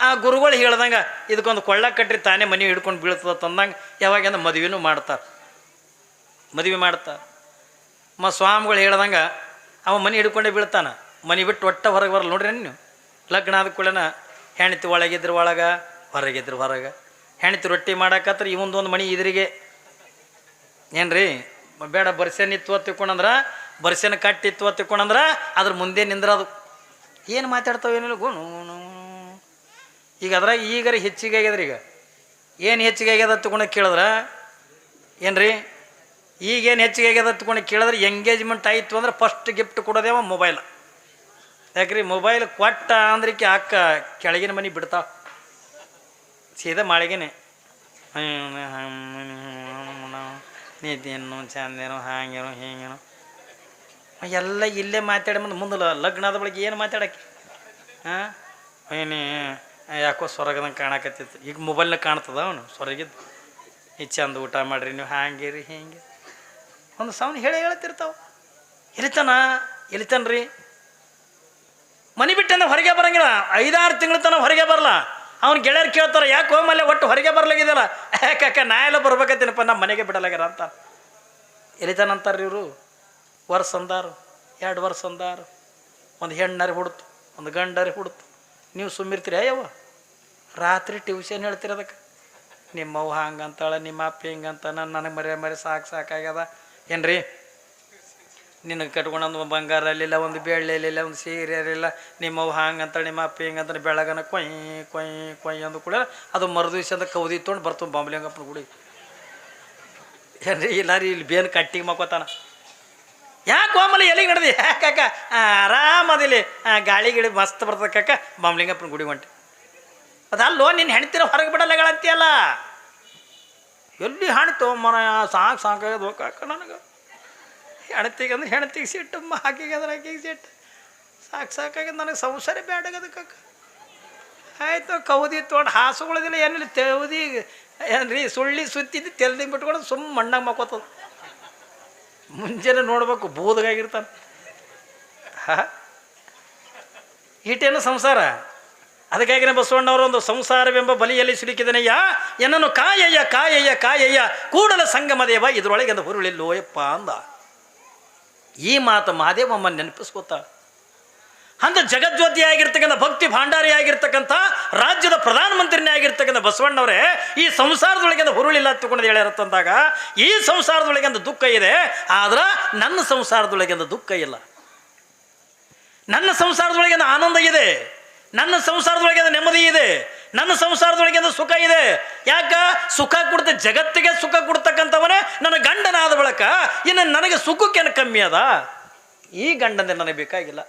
ಆ ಗುರುಗಳು ಹೇಳ್ದಂಗೆ ಇದಕ್ಕೊಂದು ಕೊಳ್ಳ ಕಟ್ಟಿ ತಾನೇ ಮನೆ ಹಿಡ್ಕೊಂಡು ಬೀಳ್ತದ ತಂದಂಗೆ ಯಾವಾಗಂದ ಮದುವೆನೂ ಮಾಡ್ತಾರೆ. ಸ್ವಾಮಿಗಳು ಹೇಳ್ದಂಗೆ ಅವ ಮನೆ ಹಿಡ್ಕೊಂಡೇ ಬೀಳ್ತಾನೆ. ಮನೆ ಬಿಟ್ಟು ಒಟ್ಟ ಹೊರಗೆ ಬರಲ್ಲ. ನೋಡ್ರಿ ನೀವು ಲಗ್ನ ಆದ ಕೂಡನ ಹೆಣ್ತಿ ಒಳಗಿದ್ರು ಒಳಗೆ, ಹೊರಗಿದ್ರು ಹೊರಗೆ. ಹೆಣ್ತಿ ರೊಟ್ಟಿ ಮಾಡಾಕತ್ರ ಇವಂದೊಂದು ಮನೆ ಇದ್ರಿಗೆ ಏನ್ರಿ ಬೇಡ ಬರ್ಸೆನ ಇತ್ತು ತಿಳ್ಕೊಂಡ್ರೆ, ಬರ್ಸೆನ ಕಟ್ಟಿತ್ತು ತಿಳ್ಕೊಂಡ್ರೆ ಅದ್ರ ಮುಂದೆ ನಿಂದ್ರದು. ಏನು ಮಾತಾಡ್ತಾವೇನಿಲ್ಲ ಗುಣು. ಈಗ ಅದ್ರಾಗ ಈಗಾರ ಹೆಚ್ಚಿಗೆ ಆಗ್ಯದ್ರಿ. ಈಗ ಏನು ಹೆಚ್ಚಿಗೆ ಆಗ್ಯದ ತಗೊಂಡು ಕೇಳಿದ್ರೆ ಏನ್ರಿ, ಈಗೇನು ಹೆಚ್ಚಿಗೆ ಆಗ್ಯದ ತಗೊಂಡು ಕೇಳಿದ್ರೆ ಎಂಗೇಜ್ಮೆಂಟ್ ಆಯಿತು ಅಂದ್ರೆ ಫಸ್ಟ್ ಗಿಫ್ಟ್ ಕೊಡೋದೇವ ಮೊಬೈಲ್. ಯಾಕ್ರಿ ಮೊಬೈಲ್ ಕೊಟ್ಟ ಅಂದ್ರಿಕೆ ಅಕ್ಕ ಕೆಳಗಿನ ಮನೆ ಬಿಡ್ತಾವ, ಸೀದಾ ಮಾಳಿಗೆನೆ ನೀತೇನು ಚಂದೇನೋ ಹಾಗೇನೋ ಹೀಗೇನೋ ಎಲ್ಲ ಇಲ್ಲೇ ಮಾತಾಡಿ ಮುಂದೆ ಲಗ್ನ ಆದ ಬಳಿಕ ಏನು ಮಾತಾಡಕ್ಕೆ ಹಾಂ ಏನೇ ಯಾಕೋ ಸ್ವರ್ಗದಂಗೆ ಕಾಣಕತ್ತಿತ್ತು ಈಗ ಮೊಬೈಲ್ನಾಗ ಕಾಣ್ತದ ಅವನು ಸ್ವರ್ಗಿದ್ದು ಈ ಚಂದ ಊಟ ಮಾಡಿರಿ ನೀವು ಹಾಂಗಿರಿ ಹಿಂಗೆ ಒಂದು ಸೌನ್ ಹೇಳ್ತಿರ್ತಾವ ಎಲಿತಾನ್ರಿ ಮನೆ ಬಿಟ್ಟಂದ್ರೆ ಹೊರಗೆ ಬರಂಗಿಲ್ಲ 5-6 ತಿಂಗಳ ತನಕ ಹೊರಗೆ ಬರಲ್ಲ ಅವ್ನು ಗೆಳೆಯರು ಕೇಳ್ತಾರೆ ಯಾಕೆ ಹೋಮಲ್ಲೇ ಒಟ್ಟು ಹೊರಗೆ ಬರ್ಲಾಗಿದೆಯಲ್ಲ ಯಾಕೆ ನಾ ಎಲ್ಲ ಬರ್ಬೇಕತ್ತೀನಪ್ಪ ನಮ್ಮ ಮನೆಗೆ ಬಿಡಲಾಗ್ಯಾರ ಅಂತ ಎಲಿತಾನಂತಾರ್ರಿ ಇವರು ವರ್ಷ ಅಂದಾರು 2 ವರ್ಷ ಅಂದಾರು ಒಂದು ಹೆಣ್ಣಾರಿ ಹುಡ್ತು ಒಂದು ಗಂಡಾರಿ ಹುಡ್ತು ನೀವು ಸುಮ್ಮಿರ್ತೀರಿ ಅಯ್ಯವ್ವ ರಾತ್ರಿ ಟ್ಯೂಷನ್ ಹೇಳ್ತೀರಿ ಅದಕ್ಕೆ ನಿಮ್ಮವ್ವ ಹಂಗಂತಾಳೆ ನಿಮ್ಮ ಅಪ್ಪ ಹಿಂಗಂತ ನನಗೆ ಮರೆ ಸಾಕಾಗ್ಯದ ಏನ್ರಿ ನಿನಗೆ ಕಟ್ಕೊಂಡಂದು ಬಂಗಾರ ಅಲ್ಲಿಲ್ಲ ಒಂದು ಬೆಳ್ಳಿಲಿಲ್ಲ ಒಂದು ಸೀರೆ ಇರಲಿಲ್ಲ ನಿಮ್ಮವ್ವ ಹಂಗಂತಾಳೆ ನಿಮ್ಮ ಅಪ್ಪ ಹಿಂಗಂತಾನೆ ಬೆಳಗನ ಕೊಯ್ ಅಂದು ಕೂಡ ಅದು ಮರುದಿವ್ಸದ ಕೌದಿ ತೊಗೊಂಡು ಬರ್ತು ಬಾಂಬ್ಲಿಂಗಪ್ಪನ ಗುಡಿ ಏನ್ರಿ ಇಲ್ಲ ರೀ ಇಲ್ಲಿ ಬೇನ್ ಕಟ್ಟಿಗೆ ಮಕ್ಕೋತಾನ ಯಾಕೆ ಆಮೇಲೆ ಎಲ್ಲಿಗೆ ನಡೆದಿ ಯಾಕಾಕ ಆರಾಮದಿಲ್ಲಿ ಗಾಳಿ ಗಿಳಿ ಮಸ್ತ್ ಬರ್ತದೆ ಕಾಕ ಬಾಂಬ್ಲಿಂಗಪ್ಪನ ಗುಡಿ ಹೊಂಟೆ ಅದಲ್ಲೋ ನಿನ್ನ ಹೆಣ್ತಿನ ಹೊರಗೆ ಬಿಡಲ್ಲಗಳಂತೀಯಲ್ಲ ಎಲ್ಲಿ ಹಾಣಿತು ಮನ ಸಾಕಾಗದು ಕಾಕ ನನಗೆ ಹೆಣ್ತಿಗೆ ಸಿಟ್ಟು ಹಾಕಿಗಂದ್ರೆ ಆಕಿಗೆ ಸಿಟ್ಟು ಸಾಕಾಗ್ಯದ ನನಗೆ ಸಂಸಾರ ಬ್ಯಾಡಾಗದ ಕಾಕ ಆಯ್ತು ಕೌದಿ ತೊಗೊಂಡು ಹಾಸುಗಳದಿಲ್ಲ ಏನಿಲ್ಲ ತೆವದಿ ಏನ್ರಿ ಸುಳ್ಳಿ ಸುತ್ತಿದ್ದು ತೆಲ್ದಿ ಬಿಟ್ಕೊಂಡು ಸುಮ್ಮ ಮಣ್ಣಾಗ ಮಕ್ಕೋತದ ಮುಂಜಾನೆ ನೋಡ್ಬೇಕು ಬೂದಗಾಗಿರ್ತಾನೆ ಈಟೇನು ಸಂಸಾರ ಅದಕ್ಕಾಗಿನೇ ಬಸವಣ್ಣವರು ಒಂದು ಸಂಸಾರವೆಂಬ ಬಲಿಯಲ್ಲಿ ಸಿಲುಕಿದನೆಯ್ಯ ಎನ್ನನ್ನು ಕಾಯಯ್ಯ ಕೂಡಲ ಸಂಗಮ ದೇವ ಇದರೊಳಗೆ ಅಂದ ಹುರುಳಿಲ್ಲೋಯಪ್ಪ ಅಂದ ಈ ಮಾತು ಮಹಾದೇವಮ್ಮ ನೆನಪಿಸ್ಕೊತಾಳೆ ಅಂದ ಜಗಜ್ಯೋತಿ ಆಗಿರ್ತಕ್ಕಂಥ ಭಕ್ತಿ ಭಾಂಡಾರಿ ಆಗಿರ್ತಕ್ಕಂಥ ರಾಜ್ಯದ ಪ್ರಧಾನಮಂತ್ರಿನೇ ಆಗಿರ್ತಕ್ಕಂಥ ಬಸವಣ್ಣವರೇ ಈ ಸಂಸಾರದೊಳಗೆ ಹುರುಳಿಲ್ಲ ತಗೊಂಡು ಹೇಳ್ಯಾರತ್ತಂದಾಗ ಈ ಸಂಸಾರದೊಳಗೆ ಒಂದು ದುಃಖ ಇದೆ ಆದ್ರೆ ನನ್ನ ಸಂಸಾರದೊಳಗೆ ಒಂದು ದುಃಖ ಇಲ್ಲ ನನ್ನ ಸಂಸಾರದೊಳಗೆ ಆನಂದ ಇದೆ ನನ್ನ ಸಂಸಾರದೊಳಗೆ ನೆಮ್ಮದಿ ಇದೆ ನನ್ನ ಸಂಸಾರದೊಳಗೆ ಸುಖ ಇದೆ ಯಾಕ ಸುಖ ಕೊಡ್ತ ಜಗತ್ತಿಗೆ ಸುಖ ಕೊಡ್ತಕ್ಕಂಥವನೇ ನನ್ನ ಗಂಡನಾದ ಬಳಿಕ ಇನ್ನು ನನಗೆ ಸುಖಕ್ಕೇನು ಕಮ್ಮಿ ಅದ ಈ ಗಂಡಂದ್ರೆ ನನಗೆ ಬೇಕಾಗಿಲ್ಲ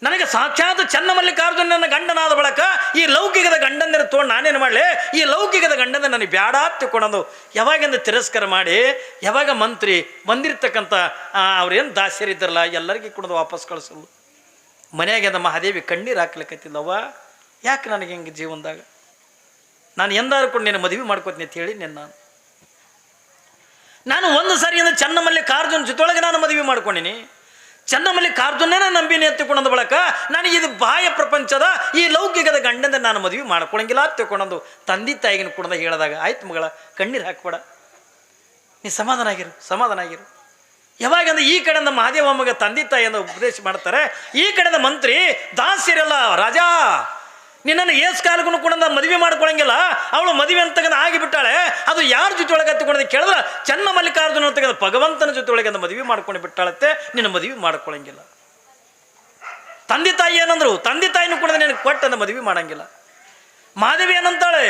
ನನಗೆ ಸಾಕ್ಷಾತ್ ಚನ್ನಮಲ್ಲಿಕಾರ್ಜುನ ನನ್ನ ಗಂಡನಾದ ಬಳಿಕ ಈ ಲೌಕಿಕದ ಗಂಡಂದಿರ ತೊಗೊಂಡು ನಾನೇನು ಮಾಡಲಿ ಈ ಲೌಕಿಕದ ಗಂಡಂದ್ರೆ ನನಗೆ ಬ್ಯಾಡ ತಿಳ್ಕೊಂಡು ಯಾವಾಗಿಂದ ತಿರಸ್ಕಾರ ಮಾಡಿ ಯಾವಾಗ ಮಂತ್ರಿ ಬಂದಿರ್ತಕ್ಕಂಥ ಅವ್ರೇನು ದಾಸ್ಯರಿದ್ದಾರಲ್ಲ ಎಲ್ಲರಿಗೂ ಕುಡಿದು ವಾಪಸ್ ಕಳಿಸಲು ಮನೆಯಾಗ ಮಹಾದೇವಿ ಕಣ್ಣೀರು ಹಾಕ್ಲಿಕ್ಕತ್ತಿಲ್ಲವ್ವ ಯಾಕೆ ನನಗೆ ಹಿಂಗೆ ಜೀವನದಾಗ ನಾನು ಎಂದಾರು ಕೂಡ ನೀನು ಮದುವೆ ಮಾಡ್ಕೋತೀನಿ ಅಂತ ಹೇಳಿ ನಾನು ಒಂದು ಸಾರಿಯಿಂದ ಚನ್ನಮಲ್ಲಿಕಾರ್ಜುನ ಜೊತೆಯೊಳಗೆ ನಾನು ಮದುವೆ ಮಾಡ್ಕೊಂಡಿನಿ ಚನ್ನಮಲ್ಲಿಕಾರ್ಜುನೇ ನಾನು ನಂಬಿನಿ ಎತ್ತಿಕೊಂಡಂದು ಬಳಕ ನನಗೆ ಇದು ಬಾಹ್ಯ ಪ್ರಪಂಚದ ಈ ಲೌಕಿಕದ ಗಂಡಂದ ನಾನು ಮದುವೆ ಮಾಡ್ಕೊಳಂಗಿಲ್ಲ ತಿಳ್ಕೊಂಡಂದು ತಂದೆ ತಾಯಿಗಿನ ಕೂಡ ಹೇಳಿದಾಗ ಆಯ್ತು ಮಗಳ ಕಣ್ಣೀರು ಹಾಕ್ಬೇಡ ನೀ ಸಮಾಧಾನ ಆಗಿರು ಯಾವಾಗಂದ್ರೆ ಈ ಕಡೆಯಿಂದ ಮಹಾದೇವಮ್ಮಗೆ ತಂದೆ ತಾಯಿಯನ್ನು ಉಪದೇಶ ಮಾಡ್ತಾರೆ ಈ ಕಡೆಯಿಂದ ಮಂತ್ರಿ ದಾಸ್ಯರಲ್ಲ ರಾಜಾ ನಿನ್ನನ್ನು ಏಸ್ ಕಾಲಕ್ಕೂ ಕೂಡ ಮದುವೆ ಮಾಡ್ಕೊಳಂಗಿಲ್ಲ ಅವಳು ಮದುವೆ ಅಂತಕ್ಕಂಥ ಆಗಿಬಿಟ್ಟಾಳೆ ಅದು ಯಾರ ಜೊತೆ ಒಳಗೆ ಹತ್ತಿಕೊಂಡೆ ಕೇಳಿದ್ರೆ ಚನ್ನಮಲ್ಲಿಕಾರ್ಜುನ ಅಂತಕ್ಕಂಥ ಭಗವಂತನ ಜೊತೆ ಒಳಗೆ ಮದುವೆ ಮಾಡ್ಕೊಂಡು ಬಿಟ್ಟಾಳತ್ತೆ ನಿನ್ನ ಮದುವೆ ಮಾಡ್ಕೊಳಂಗಿಲ್ಲ ತಂದೆ ತಾಯಿ ಏನಂದ್ರು ತಂದೆ ತಾಯಿನೂ ಕೂಡ ನಿನಗೆ ಕೊಟ್ಟಂದ ಮದುವೆ ಮಾಡಂಗಿಲ್ಲ ಮಹಾದೇವಿ ಏನಂತಾಳೆ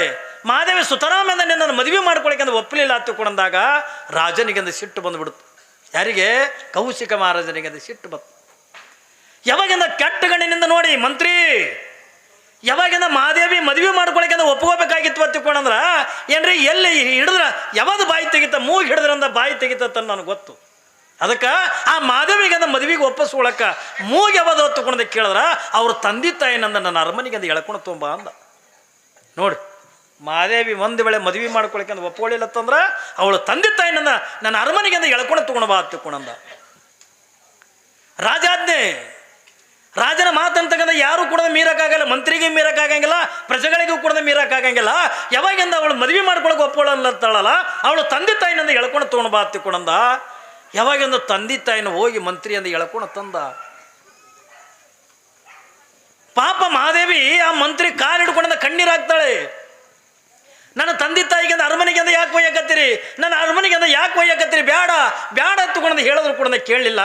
ಮಹಾದೇವಿ ಸುತರಾಮ ಎಂದ ನಿನ್ನನ್ನು ಮದುವೆ ಮಾಡ್ಕೊಳಕ್ಕೆ ಒಪ್ಪಲಿಲ್ಲ ಹತ್ತಿಕೊಂಡಾಗ ರಾಜನಿಗೆಂದು ಸಿಟ್ಟು ಬಂದುಬಿಡ್ತು ಯಾರಿಗೆ ಕೌಶಿಕ ಮಹಾರಾಜನಿಗೆ ಅದು ಸಿಟ್ಟು ಬಂತು ಯಾವಾಗಿಂದ ಕೆಟ್ಟ ಗಣ್ಣಿನಿಂದ ನೋಡಿ ಮಂತ್ರಿ ಯಾವಾಗಿಂದ ಮಹಾದೇವಿ ಮದುವೆ ಮಾಡ್ಕೊಳಕ್ಕೆ ಒಪ್ಕೋಬೇಕಾಗಿತ್ತು ತಿಳ್ಕೊಂಡ್ರ ಏನ್ರಿ ಎಲ್ಲಿ ಹಿಡಿದ್ರ ಯಾವ್ದು ಬಾಯಿ ತೆಗಿತ ಮೂಗಿ ಹಿಡಿದ್ರಂದ ಬಾಯಿ ತೆಗಿತ ನನಗೆ ಗೊತ್ತು ಅದಕ್ಕೆ ಆ ಮಹಾದೇವಿಗೆ ಮದುವೆಗೆ ಒಪ್ಪಿಸ್ಕೊಳಕ ಮೂಗಿ ಯಾವ್ದು ಹೊತ್ತುಕೊಂಡ ಕೇಳಿದ್ರ ಅವ್ರ ತಂದೆ ತಾಯಿನಂದ ನನ್ನ ಅರಮನೆಗೆ ಅಂದ ಎಳ್ಕೊಂಡು ತುಂಬ ಅಂದ ನೋಡಿ ಮಹಾದೇವಿ ಒಂದು ವೇಳೆ ಮದುವೆ ಮಾಡ್ಕೊಳಕ್ಕೆ ಒಪ್ಕೊಳ್ಳಿಲ್ಲತ್ತಂದ್ರೆ ಅವಳು ತಂದೆ ತಾಯಿನಂದ ನನ್ನ ಅರಮನೆಗೆ ಅಂದ ಎಳ್ಕೊಂಡು ತಗೊಂಡು ಬಾ ತಿಳ್ಕೊಂಡ ರಾಜಾಜ್ಞೆ ರಾಜನ ಮಾತಂತಕ್ಕಂಥ ಯಾರು ಕೂಡ ಮೀರಕ್ಕಾಗಲ್ಲ ಮಂತ್ರಿಗೆ ಮೀರಕ್ಕಾಗಂಗಿಲ್ಲ ಪ್ರಜೆಗಳಿಗೂ ಕೂಡ ಮೀರಕ್ಕಾಗಂಗಿಲ್ಲ ಯಾವಾಗಿಂದ ಅವಳು ಮದುವೆ ಮಾಡ್ಕೊಳಕ್ಕೆ ಒಪ್ಕೊಳ್ಳಲ್ಲತ್ತಾಳಲ್ಲ ಅವಳು ತಂದೆ ತಾಯಿನಿಂದ ಎಳ್ಕೊಂಡು ತೊಗೊಂಡು ಬಾ ತಿಳ್ಕೊಂಡ ಯಾವಾಗಿಂದ ತಂದೆ ತಾಯಿನ ಹೋಗಿ ಮಂತ್ರಿ ಅಂದ ಎಳ್ಕೊಂಡು ತಂದ ಪಾಪ ಮಹಾದೇವಿ ಆ ಮಂತ್ರಿ ಕಾಲು ಹಿಡ್ಕೊಂಡ ಕಣ್ಣೀರು ಹಾಕ್ತಾಳೆ ನನ್ನ ತಂದೆ ತಾಯಿಗೆ ಅರಮನೆಗೆ ಅಂದ ಯಾಕೆ ಒಯ್ಯಕತ್ತೀರಿ ನನ್ನ ಅರಮನೆಗೆ ಅಂದ ಯಾಕೆ ಒಯ್ಯಕತ್ತೀರಿ ಬ್ಯಾಡ ಬ್ಯಾಡ ತಗೊಂಡು ಹೇಳಿದ್ರು ಕೂಡ ಕೇಳಲಿಲ್ಲ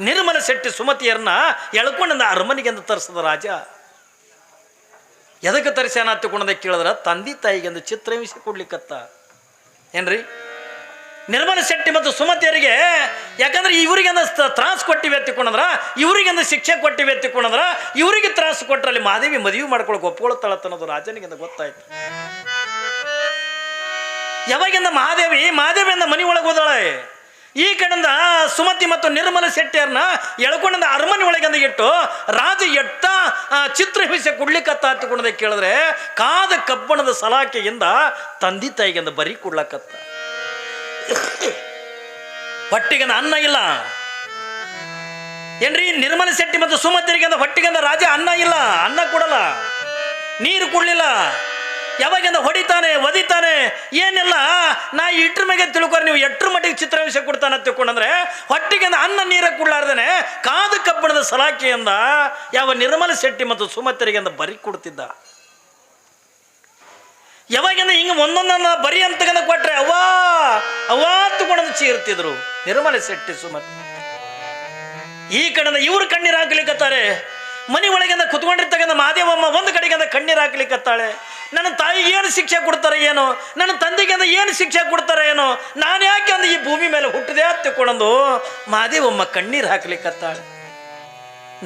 ನಿರ್ಮಲ ಶೆಟ್ಟಿ ಸುಮತಿಯರನ್ನ ಎಳ್ಕೊಂಡ ಅರಮನೆಗೆ ಅಂತ ತರಿಸಿದ ರಾಜ ಎದಕ್ಕೆ ತರಿಸ್ಯಾನ ತಗೊಂಡ ಕೇಳಿದ್ರ ತಂದೆ ತಾಯಿಗೆ ಚಿತ್ರಹಿಂಸೆ ಕೊಡ್ಲಿಕ್ಕತ್ತ ಏನ್ರಿ ನಿರ್ಮಲ ಶೆಟ್ಟಿ ಮತ್ತು ಸುಮತಿಯರಿಗೆ ಯಾಕಂದ್ರೆ ಇವರಿಗೆ ತ್ರಾಸು ಕೊಟ್ಟಿವೆ ಎತ್ತಿಕೊಂಡ್ರ ಇವರಿಗೆಂದು ಶಿಕ್ಷೆ ಕೊಟ್ಟಿವೆ ಎತ್ತಿಕೊಂಡ್ರ ಇವರಿಗೆ ತ್ರಾಸು ಕೊಟ್ಟರಲ್ಲಿ ಮಹಾದೇವಿ ಮದುವೆ ಮಾಡ್ಕೊಳಕ್ಕೆ ಒಪ್ಕೊಳ್ತಾಳತ್ತ ರಾಜನಿಗೆ ಗೊತ್ತಾಯ್ತು ಯಾವಾಗಿಂದ ಮಹಾದೇವಿಯಿಂದ ಈ ಕಡೆಯಿಂದ ಸುಮತಿ ಮತ್ತು ನಿರ್ಮಲ ಶೆಟ್ಟಿಯರನ್ನ ಎಳ್ಕೊಂಡ ಅರಮನೆ ಒಳಗಂದ ಇಟ್ಟು ರಾಜ ಎಟ್ಟ ಚಿತ್ರಹಿಂಸೆ ಕೊಡ್ಲಿಕ್ಕತ್ತ ಹತ್ತಿಕೊಂಡದ ಕೇಳಿದ್ರೆ ಕಾದ ಕಬ್ಬಣದ ಸಲಾಕೆಯಿಂದ ತಂದೆ ತಾಯಿಗಿಂದ ಬರೀ ಕೊಡ್ಲಕ್ಕತ್ತ. ಹೊಟ್ಟಿಗಂದ ಅನ್ನ ಇಲ್ಲ ಏನ್ರಿ, ನಿರ್ಮಲ ಶೆಟ್ಟಿ ಮತ್ತು ಸುಮತಿಯರಿಗಂದ ಹೊಟ್ಟಿಗಂದ ರಾಜ ಅನ್ನ ಇಲ್ಲ, ಅನ್ನ ಕೊಡಲ್ಲ, ನೀರು ಕೊಡ್ಲಿಲ್ಲ. ಯಾವಾಗಿಂದ ಹೊಡಿತಾನೆ ಒದಿತಾನೆ ಏನಿಲ್ಲ. ನಾ ಇಟ್ರ ಮೇಲೆ ತಿಳ್ಕೊರಿ ನೀವು ಎಟ್ರ ಮಟ್ಟಿಗೆ ಚಿತ್ರಹಿಂಸೆ ಕೊಡ್ತಾನೆ ತಿಳ್ಕೊಂಡ್ರೆ ಹೊಟ್ಟಿಗೆಂದ ಅನ್ನ ನೀರ ಕೊಡ್ಲಾರ್ದೇನೆ ಕಾದ ಕಬ್ಬಣದ ಸಲಾಕೆಯಿಂದ ಯಾವ ನಿರ್ಮಲ ಶೆಟ್ಟಿ ಮತ್ತು ಸುಮತಿಯರಿಗೆಂದ ಬರಿ ಕೊಡ್ತಿದ್ದ. ಯಾವಾಗಿಂದ ಹಿಂಗೆ ಒಂದೊಂದನ್ನ ಬರಿ ಅಂತಗಂದ ಕೊಟ್ರೆ ಅವ್ವಾ ತಗೊಂಡು ಚೀರ್ತಿದ್ರು ನಿರ್ಮಲ ಶೆಟ್ಟಿ ಸುಮತಿ. ಈ ಕಡೆಯಿಂದ ಇವ್ರು ಕಣ್ಣೀರು ಹಾಕ್ಲಿಕ್ಕತ್ತಾರೆ. ಮನೆ ಒಳಗಿಂದ ಕುತ್ಕೊಂಡಿರ್ತಕ್ಕಂಥ ಮಾದೇವಮ್ಮ ಒಂದು ಕಡೆಗಿಂದ ಕಣ್ಣೀರು ಹಾಕ್ಲಿಕ್ಕತ್ತಾಳೆ. ನನ್ನ ತಾಯಿಗೆ ಏನು ಶಿಕ್ಷೆ ಕೊಡ್ತಾರೆ ಏನೋ, ನನ್ನ ತಂದೆಗೆ ಏನು ಶಿಕ್ಷೆ ಕೊಡ್ತಾರೆ ಏನೋ, ನಾನು ಯಾಕೆ ಅಂದ ಈ ಭೂಮಿ ಮೇಲೆ ಹುಟ್ಟಿದೆ ತಿಳ್ಕೊಂಡು ಮಾದೇವಮ್ಮ ಕಣ್ಣೀರು ಹಾಕ್ಲಿಕ್ಕತ್ತಾಳೆ.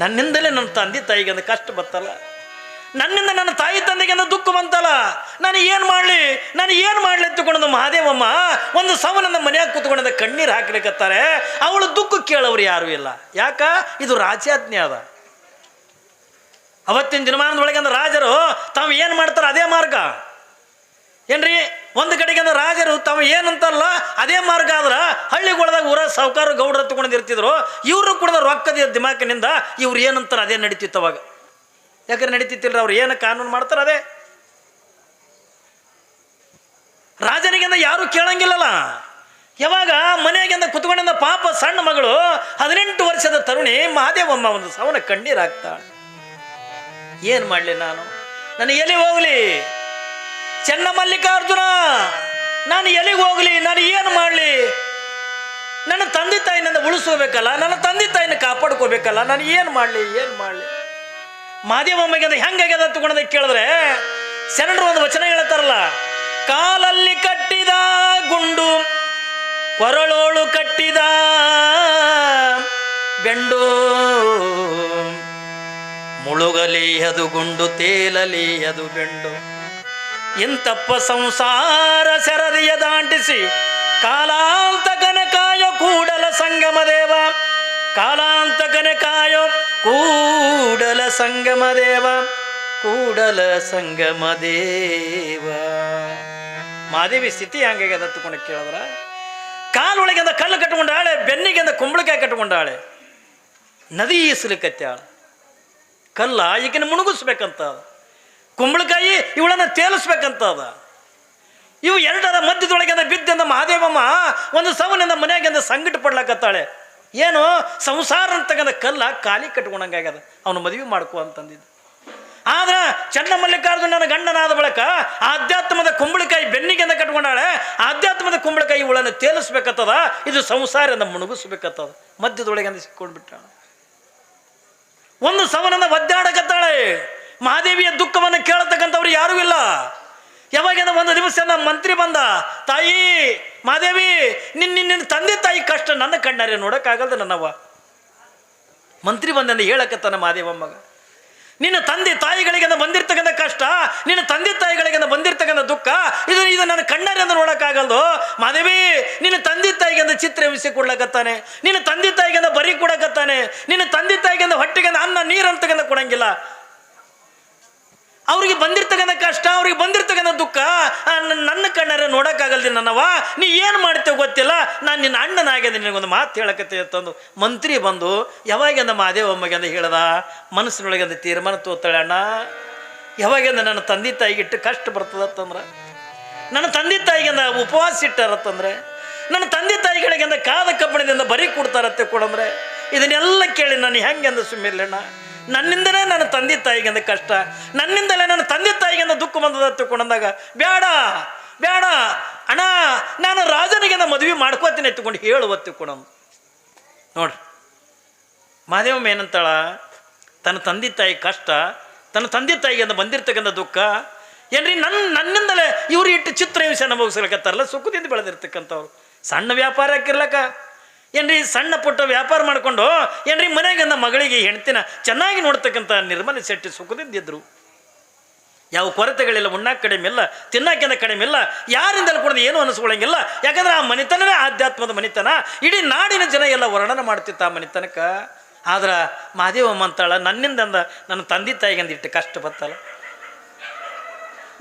ನನ್ನಿಂದಲೇ ನನ್ನ ತಂದೆ ತಾಯಿಗೆ ಅಂದ ಕಷ್ಟ ಬರ್ತಲ್ಲ, ನನ್ನಿಂದ ನನ್ನ ತಾಯಿ ತಂದೆಗೆ ದುಃಖ ಬಂತಲ್ಲ, ನಾನು ಏನು ಮಾಡಲಿ ತಿಳ್ಕೊಂಡು ಮಹಾದೇವಮ್ಮ ಒಂದು ಸವನನ್ನ ಮನೆಯಾಗ ಕೂತ್ಕೊಂಡ ಕಣ್ಣೀರು ಹಾಕ್ಲಿಕ್ಕತ್ತಾರೆ. ಅವಳು ದುಃಖ ಕೇಳೋರು ಯಾರು ಇಲ್ಲ. ಯಾಕ? ಇದು ರಾಜ್ಯಾಜ್ಞೆ ಅದ. ಅವತ್ತಿನ ದಿನಮಾನದೊಳಗೆ ರಾಜರು ತಾವು ಏನು ಮಾಡ್ತಾರೆ ಅದೇ ಮಾರ್ಗ ಏನ್ರಿ. ಒಂದು ಕಡೆಗೆ ರಾಜರು ತಾವು ಏನಂತಾರಲ್ಲ ಅದೇ ಮಾರ್ಗ ಆದ್ರೆ ಹಳ್ಳಿಗೊಳದಾಗ ಊರ ಸಾವುಕಾರ ಗೌಡ್ರ ತಗೊಂಡಿರ್ತಿದ್ರು. ಇವರು ಕೂಡ ರೊಕ್ಕದ ದಿಮಾಕಿನಿಂದ ಇವ್ರು ಏನಂತಾರೆ ಅದೇ ನಡೀತಿತ್ತು ಅವಾಗ. ಯಾಕಂದ್ರೆ ನಡೀತಿತ್ತಿಲ್ಲ, ಅವ್ರು ಏನು ಕಾನೂನು ಮಾಡ್ತಾರೆ ಅದೇ. ರಾಜನಿಗಿಂದ ಯಾರು ಕೇಳಂಗಿಲ್ಲಲ್ಲ. ಯಾವಾಗ ಮನೆಯಾಗಿಂದ ಕುತ್ಕೊಂಡಿಂದ ಪಾಪ ಸಣ್ಣ ಮಗಳು 18 ವರ್ಷದ ತರುಣಿ ಮಹಾದೇವಮ್ಮ ಒಂದು ಸವನ ಕಣ್ಣೀರು ಹಾಕ್ತಾಳೆ. ಏನು ಮಾಡಲಿ ನಾನು ಎಲ್ಲಿ ಹೋಗ್ಲಿ ಚೆನ್ನ ಮಲ್ಲಿಕಾರ್ಜುನ, ನಾನು ಎಲ್ಲಿಗೆ ಹೋಗ್ಲಿ, ನಾನು ಏನು ಮಾಡಲಿ? ನನ್ನ ತಂದೆ ತಾಯಿನಿಂದ ಉಳಿಸ್ಕೋಬೇಕಲ್ಲ, ನನ್ನ ತಂದೆ ತಾಯಿನ ಕಾಪಾಡ್ಕೋಬೇಕಲ್ಲ, ನಾನು ಏನು ಮಾಡಲಿ? ಮಾದೇವಮ್ಮಗೆ ಹೆಂಗಾಗ್ಯದ ತಗೊಂಡ ಕೇಳಿದ್ರೆ ಶರಣರು ಒಂದು ವಚನ ಹೇಳ್ತಾರಲ್ಲ, ಕಾಲಲ್ಲಿ ಕಟ್ಟಿದ ಗುಂಡು ಕೊರಳೋಳು ಕಟ್ಟಿದ ಬೆಂಡು, ಮುಳುಗಲಿ ಅದು ಗುಂಡು ತೇಲಲಿ ಅದು ಬೆಂಡು, ಇಂತಪ್ಪ ಸಂಸಾರ ಸೆರದಿಯ ದಾಂಟಿಸಿ ಕಾಲಾಂತಕನ ಕಾಯೋ ಕೂಡಲ ಸಂಗಮ ದೇವ, ಕಾಲಾಂತಕನ ಕಾಯೋ ಕೂಡಲ ಸಂಗಮ ದೇವ, ಕೂಡಲ ಸಂಗಮ ದೇವ. ಮಾದೇವಿ ಸ್ಥಿತಿ ಹಂಗಾಗ್ಯದ ತಗೊಂಡು ಕೇಳಿದ್ರ ಕಾಲೊಳಗಿಂದ ಕಲ್ಲು ಕಟ್ಕೊಂಡಾಳೆ, ಬೆನ್ನಿಗಿಂದ ಕುಂಬಳಕಾಯಿ ಕಟ್ಕೊಂಡಾಳೆ, ನದಿ ಈಸಲಿಕತ್ತಾಳ. ಕಲ್ಲ ಈಗಿನ ಮುಣುಗಿಸ್ಬೇಕಂತ, ಕುಂಬಳಕಾಯಿ ಇವಳನ್ನ ತೇಲಿಸ್ಬೇಕಂತ ಅದ. ಇವು ಎರಡರ ಮಧ್ಯದೊಳಗಿಂದ ಬಿದ್ದಿಂದ ಮಹಾದೇವಮ್ಮ ಒಂದು ಸವನಿಂದ ಮನೆಯಾಗಿಂದ ಸಂಕಟ ಪಡ್ಲಕತ್ತಾಳೆ. ಏನು ಸಂಸಾರ ಅಂತಕ್ಕಂಥ ಕಲ್ಲ ಖಾಲಿ ಕಟ್ಕೊಂಡಂಗಾಗ್ಯದ, ಅವನು ಮದುವೆ ಮಾಡ್ಕೋ ಅಂತಂದಿದ್ದು. ಆದ್ರೆ ಚೆನ್ನ ಮಲ್ಲಿಕಾರ್ಜುನ ನನ್ನ ಗಂಡನಾದ ಬಳಿಕ ಆಧ್ಯಾತ್ಮದ ಕುಂಬಳಕಾಯಿ ಬೆನ್ನಿಗೆಂದ ಕಟ್ಕೊಂಡಾಳೆ. ಆಧ್ಯಾತ್ಮದ ಕುಂಬಳಕಾಯಿ ಇವಳನ್ನು ತೇಲಿಸ್ಬೇಕತ್ತದ, ಇದು ಸಂಸಾರದಿಂದ ಮುಣುಗಿಸ್ಬೇಕತ್ತದ. ಮಧ್ಯದೊಳಗಿಂದ ಸಿಕ್ಕೊಂಡು ಬಿಟ್ಟಾಳ. ಒಂದು ಸವನನ್ನ ಒದ್ದಾಡಕತ್ತಾಳೆ. ಮಹಾದೇವಿಯ ದುಃಖವನ್ನು ಕೇಳತಕ್ಕಂಥವ್ರು ಯಾರೂ ಇಲ್ಲ. ಯಾವಾಗ ಒಂದು ದಿವಸ ನಮ್ಮ ಮಂತ್ರಿ ಬಂದ, ತಾಯಿ ಮಹಾದೇವಿ ನಿನ್ನ ತಂದೆ ತಾಯಿ ಕಷ್ಟ ನನ್ನ ಕಣ್ಣಾರೆ ನೋಡೋಕ್ಕಾಗಲ್ದು ನನ್ನವ್ವ. ಮಂತ್ರಿ ಬಂದಂದು ಹೇಳಕತ್ತಾನ ಮಹಾದೇವಮ್ಮಗ, ನಿನ್ನ ತಂದೆ ತಾಯಿಗಳಿಗೆ ಬಂದಿರ್ತಕ್ಕಂಥ ಕಷ್ಟ, ನಿನ್ನ ತಂದೆ ತಾಯಿಗಳಿಗೆ ಬಂದಿರ್ತಕ್ಕಂಥ ದುಃಖ, ಇದು ನನ್ನ ಕಣ್ಣಾರಿಂದ ನೋಡೋಕ್ಕಾಗಲ್ದು. ಮಾದೇವಿ ನಿನ್ನ ತಂದೆ ತಾಯಿಗೆ ಚಿತ್ರ ಹಿಂಸೆ ಕೊಡ್ಲಕತ್ತಾನೆ, ನಿನ್ನ ತಂದೆ ತಾಯಿಗೆ ಬರಿ ಕೊಡಕತ್ತಾನೆ, ನಿನ್ನ ತಂದೆ ತಾಯಿಗೆ ಹೊಟ್ಟೆಗೆ ಅನ್ನ ನೀರು ಅಂತಕ್ಕಂಥ ಕೊಡಂಗಿಲ್ಲ. ಅವ್ರಿಗೆ ಬಂದಿರ್ತಕ್ಕಂಥ ಕಷ್ಟ, ಅವ್ರಿಗೆ ಬಂದಿರ್ತಕ್ಕಂಥ ದುಃಖ ನನ್ನ ಕಣ್ಣಾರೆ ನೋಡೋಕ್ಕಾಗಲ್ದಿ ನನ್ನವ. ನೀ ಏನು ಮಾಡ್ತೇವೆ ಗೊತ್ತಿಲ್ಲ, ನಾನು ನಿನ್ನ ಅಣ್ಣನಾಗಿದೆ, ನಿನಗೊಂದು ಮಾತು ಹೇಳಕತ್ತೆ ಅಂತಂದು ಮಂತ್ರಿ ಬಂದು ಯಾವಾಗಿಂದ ಮಾದೇವಮ್ಮಗೆ ಅಂತ ಹೇಳ್ದ. ಮನಸ್ಸಿನೊಳಗೆ ಅಂತ ತೀರ್ಮಾನ ತೋತಾಳೆ, ಅಣ್ಣ ಯಾವಾಗಿಂದ ನನ್ನ ತಂದೆ ತಾಯಿಗಿಟ್ಟು ಕಷ್ಟ ಬರ್ತದತ್ತಂದ್ರೆ, ನನ್ನ ತಂದೆ ತಾಯಿಗಿಂದ ಉಪವಾಸ ಇಟ್ಟಾರತ್ತಂದ್ರೆ, ನನ್ನ ತಂದೆ ತಾಯಿಗಳಿಗಿಂದ ಕಾದ ಕಬ್ಬಣದಿಂದ ಬರೀ ಕೊಡ್ತಾರತ್ತೆ ಕೊಡಂದ್ರೆ, ಇದನ್ನೆಲ್ಲ ಕೇಳಿ ನಾನು ಹೆಂಗೆ ಅಂದ ಸುಮ್ಮಿರ್ಲಣ್ಣ. ನನ್ನಿಂದಲೇ ನನ್ನ ತಂದೆ ತಾಯಿಗಿಂದ ಕಷ್ಟ, ನನ್ನಿಂದಲೇ ನನ್ನ ತಂದೆ ತಾಯಿಗಿಂದ ದುಃಖ ಬಂದದ ತಿಳ್ಕೊಂಡಂದಾಗ ಬೇಡ ಬೇಡ ಅಣ್ಣ, ನಾನು ರಾಜನಿಗಿಂದ ಮದುವೆ ಮಾಡ್ಕೋತೀನಿ ಎತ್ಕೊಂಡು ಹೇಳುವ ತಿಳ್ಕೊಂಡು ನೋಡ್ರಿ. ಮಾದೇವಮ್ಮ ಏನಂತಾಳ, ತನ್ನ ತಂದೆ ತಾಯಿ ಕಷ್ಟ, ತನ್ನ ತಂದೆ ತಾಯಿಗಿಂದ ಬಂದಿರ್ತಕ್ಕಂಥ ದುಃಖ ಏನ್ರಿ ನನ್ನಿಂದಲೇ ಇವ್ರು ಇಟ್ಟು ಚಿತ್ರ ಹಿಂಸೆ ಅನುಭವಿಸ್ಲಿಕ್ಕತ್ತಾರಲ್ಲ, ಸುಖದಿಂದ ಬೆಳೆದಿರ್ತಕ್ಕಂಥವ್ರು. ಸಣ್ಣ ವ್ಯಾಪಾರ ಹಾಕಿರ್ಲಕ್ಕ ಏನ್ರಿ, ಸಣ್ಣ ಪುಟ್ಟ ವ್ಯಾಪಾರ ಮಾಡಿಕೊಂಡು ಏನ್ರಿ ಮನೆಗೆ ಮಗಳಿಗೆ ಹೆಂಡ್ತಿನ ಚೆನ್ನಾಗಿ ನೋಡ್ತಕ್ಕಂಥ ನಿರ್ಮಲ ಶೆಟ್ಟಿ ಸುಖದಿಂದಿದ್ರು. ಯಾವ ಕೊರತೆಗಳಿಲ್ಲ, ಉಣ್ಣಾಕ ಕಡಿಮೆ ಇಲ್ಲ, ತಿನ್ನಕ್ಕಿಂತ ಕಡಿಮೆ ಇಲ್ಲ, ಯಾರಿಂದಲೂ ಕೂಡ ಏನು ಅನಿಸ್ಕೊಳ್ಳಂಗಿಲ್ಲ. ಯಾಕಂದ್ರೆ ಆ ಮನಿತನವೇ ಆಧ್ಯಾತ್ಮದ ಮನಿತನ. ಇಡೀ ನಾಡಿನ ಜನ ಎಲ್ಲ ವರ್ಣನೆ ಮಾಡ್ತಿತ್ತು ಆ ಮನಿತನಕ್ಕೆ. ಆದ್ರೆ ಮಾದೇವಮ್ಮ ಅಂತಾಳ, ನನ್ನಿಂದಂದ ನನ್ನ ತಂದೆ ತಾಯಿಗಿಂದ ಇಟ್ಟು ಕಷ್ಟ ಬತ್ತಲ್ಲ,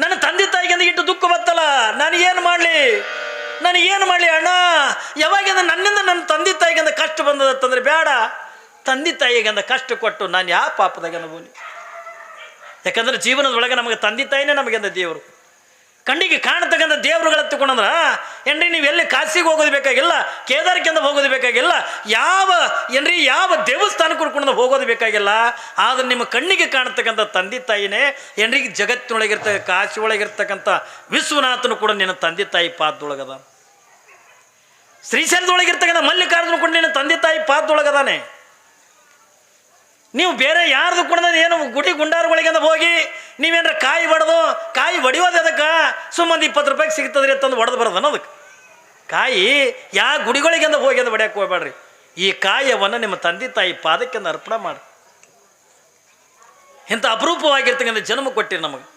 ನನ್ನ ತಂದೆ ತಾಯಿಗಿಂದ ಇಟ್ಟು ದುಃಖ ಬತ್ತಲ್ಲ, ನನಗೇನು ಮಾಡಲಿ ಅಣ್ಣ? ಯಾವಾಗಿಂದ ನನ್ನಿಂದ ನನ್ನ ತಂದೆ ತಾಯಿಗಿಂದ ಕಷ್ಟ ಬಂದದಂತಂದ್ರೆ ಬೇಡ, ತಂದೆ ತಾಯಿಗಿಂದ ಕಷ್ಟ ಕೊಟ್ಟು ನಾನು ಯಾವ ಪಾಪದಾಗಂದ ಬೋಲಿ. ಯಾಕಂದ್ರೆ ಜೀವನದೊಳಗೆ ನಮಗೆ ತಂದೆ ತಾಯಿನೇ ನಮಗಿಂದ ದೇವರು. ಕಣ್ಣಿಗೆ ಕಾಣತಕ್ಕಂಥ ದೇವರುಗಳ ತಗೊಂಡ್ರ ಏನ್ರಿ, ನೀವು ಎಲ್ಲಿ ಕಾಶಿಗೆ ಹೋಗೋದು ಬೇಕಾಗಿಲ್ಲ, ಕೇದಾರಕ್ಕಿಂದ ಹೋಗೋದು ಬೇಕಾಗಿಲ್ಲ, ಯಾವ ದೇವಸ್ಥಾನಕ್ಕೂ ಕೂಡ ಹೋಗೋದು ಬೇಕಾಗಿಲ್ಲ. ಆದ್ರೆ ನಿಮ್ಮ ಕಣ್ಣಿಗೆ ಕಾಣತಕ್ಕಂಥ ತಂದೆ ತಾಯಿನೇ ಏನ್ರಿ, ಕಾಶಿ ಒಳಗಿರ್ತಕ್ಕಂಥ ವಿಶ್ವನಾಥನು ಕೂಡ ನಿನ್ನ ತಂದೆ ತಾಯಿ ಪಾದದೊಳಗದ. ಶ್ರೀಶೈಲದೊಳಗಿರ್ತಕ್ಕಂಥ ಮಲ್ಲಿಕಾರ್ಜುನ ಕೂಡ ನಿನ್ನ ತಂದೆ ತಾಯಿ ಪಾದದೊಳಗದಾನೆ. ನೀವು ಬೇರೆ ಯಾರ್ದು ಕೂಡ ಏನು ಗುಡಿ ಗುಂಡಾರಗಳಿಂದ ಹೋಗಿ ನೀವೇನಾರ ಕಾಯಿ ಹೊಡಿಯೋದು ಅದಕ್ಕೆ ಸುಮ್ಮನೆ 20 ರೂಪಾಯಿಗೆ ಸಿಗ್ತದ್ರಿ ಅಂತಂದು ಹೊಡೆದು ಬರೋದನ್ನ ಅದಕ್ಕೆ. ಕಾಯಿ ಯಾವ ಗುಡಿಗಳಿಂದ ಹೋಗಿ ಅಂತ ಹೊಡ್ಯಕ್ಕೆ ಹೋಗ್ಬೇಡ್ರಿ. ಈ ಕಾಯವನ್ನು ನಿಮ್ಮ ತಂದೆ ತಾಯಿ ಪಾದಕ್ಕಿಂದ ಅರ್ಪಣೆ ಮಾಡಿ. ಇಂಥ ಅಪರೂಪವಾಗಿರ್ತಕ್ಕಂಥ ಜನ್ಮ ಕೊಟ್ಟಿರಿ, ನಮಗೆ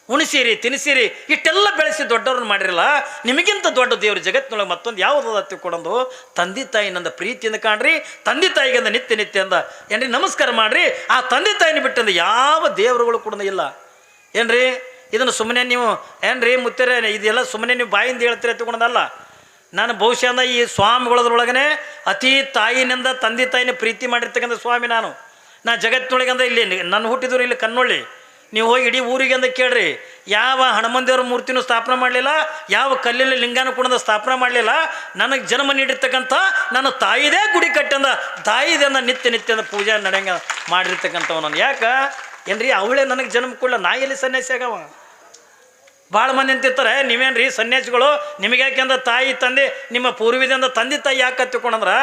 ಉಣಿಸಿರಿ, ತಿನ್ನಿಸಿರಿ, ಇಷ್ಟೆಲ್ಲ ಬೆಳೆಸಿ ದೊಡ್ಡವ್ರನ್ನ ಮಾಡಿರಲ್ಲ. ನಿಮಗಿಂತ ದೊಡ್ಡ ದೇವ್ರ ಜಗತ್ತಿನೊಳಗೆ ಮತ್ತೊಂದು ಯಾವುದಾದ ತಿಳ್ಕೊಂಡು ತಂದೆ ತಾಯಿನಂದ ಪ್ರೀತಿಯಿಂದ ಕಾಣ್ರಿ, ತಂದೆ ತಾಯಿಗಿಂದ ನಿತ್ಯ ಅಂದ ಏನ್ರಿ ನಮಸ್ಕಾರ ಮಾಡ್ರಿ. ಆ ತಂದೆ ತಾಯಿನ ಬಿಟ್ಟಂದ ಯಾವ ದೇವರುಗಳು ಕೂಡ ಇಲ್ಲ ಏನ್ರಿ. ಇದನ್ನು ಸುಮ್ಮನೆ ನೀವು ಏನ್ರಿ ಮುತ್ತರೆ ಇದೆಲ್ಲ ಸುಮ್ಮನೆ ನೀವು ಬಾಯಿಂದ ಹೇಳ್ತೀರ ತಿಳ್ಕೊಂಡಲ್ಲ. ನಾನು ಬಹುಶಃ ಈ ಸ್ವಾಮಿಗಳದ್ರೊಳಗನೆ ಅತಿ ತಾಯಿನಿಂದ ತಂದೆ ತಾಯಿನ ಪ್ರೀತಿ ಮಾಡಿರ್ತಕ್ಕಂಥ ಸ್ವಾಮಿ ನಾನು ಜಗತ್ತಿನೊಳಗಂದ. ಇಲ್ಲಿ ನನ್ನ ಹುಟ್ಟಿದ್ರು ಇಲ್ಲಿ ಕನ್ನೊಳ್ಳಿ. ನೀವು ಹೋಗಿ ಇಡೀ ಊರಿಗೆ ಅಂತ ಕೇಳ್ರಿ, ಯಾವ ಹನುಮಂದೇವ್ರ ಮೂರ್ತಿನೂ ಸ್ಥಾಪನೆ ಮಾಡಲಿಲ್ಲ, ಯಾವ ಕಲ್ಲಲ್ಲಿ ಲಿಂಗಾನು ಕೂಡ ಸ್ಥಾಪನೆ ಮಾಡಲಿಲ್ಲ. ನನಗೆ ಜನ್ಮ ನೀಡಿರ್ತಕ್ಕಂಥ ನನ್ನ ತಾಯಿದೇ ಗುಡಿ ಕಟ್ಟಂದ, ತಾಯಿದಿಂದ ನಿತ್ಯ ಪೂಜೆ ನಡೆಯಂಗ ಮಾಡಿರ್ತಕ್ಕಂಥವ್ ನಾನು. ಯಾಕೆ ಏನ್ರಿ, ಅವಳೇ ನನಗೆ ಜನ್ಮ ಕೊಡಲ್ಲ, ನಾ ಎಲ್ಲಿ ಸನ್ಯಾಸಿ ಆಗವ? ಭಾಳ ಮಂದಿ ಅಂತಿರ್ತಾರೆ, ನೀವೇನ್ರಿ ಸನ್ಯಾಸಿಗಳು, ನಿಮಗೆ ಯಾಕೆಂದ ತಾಯಿ ತಂದೆ ನಿಮ್ಮ ಪೂರ್ವದಿಂದ ತಂದೆ ತಾಯಿ ಯಾಕೆ ತಿಳ್ಕೊಂಡ್ರೆ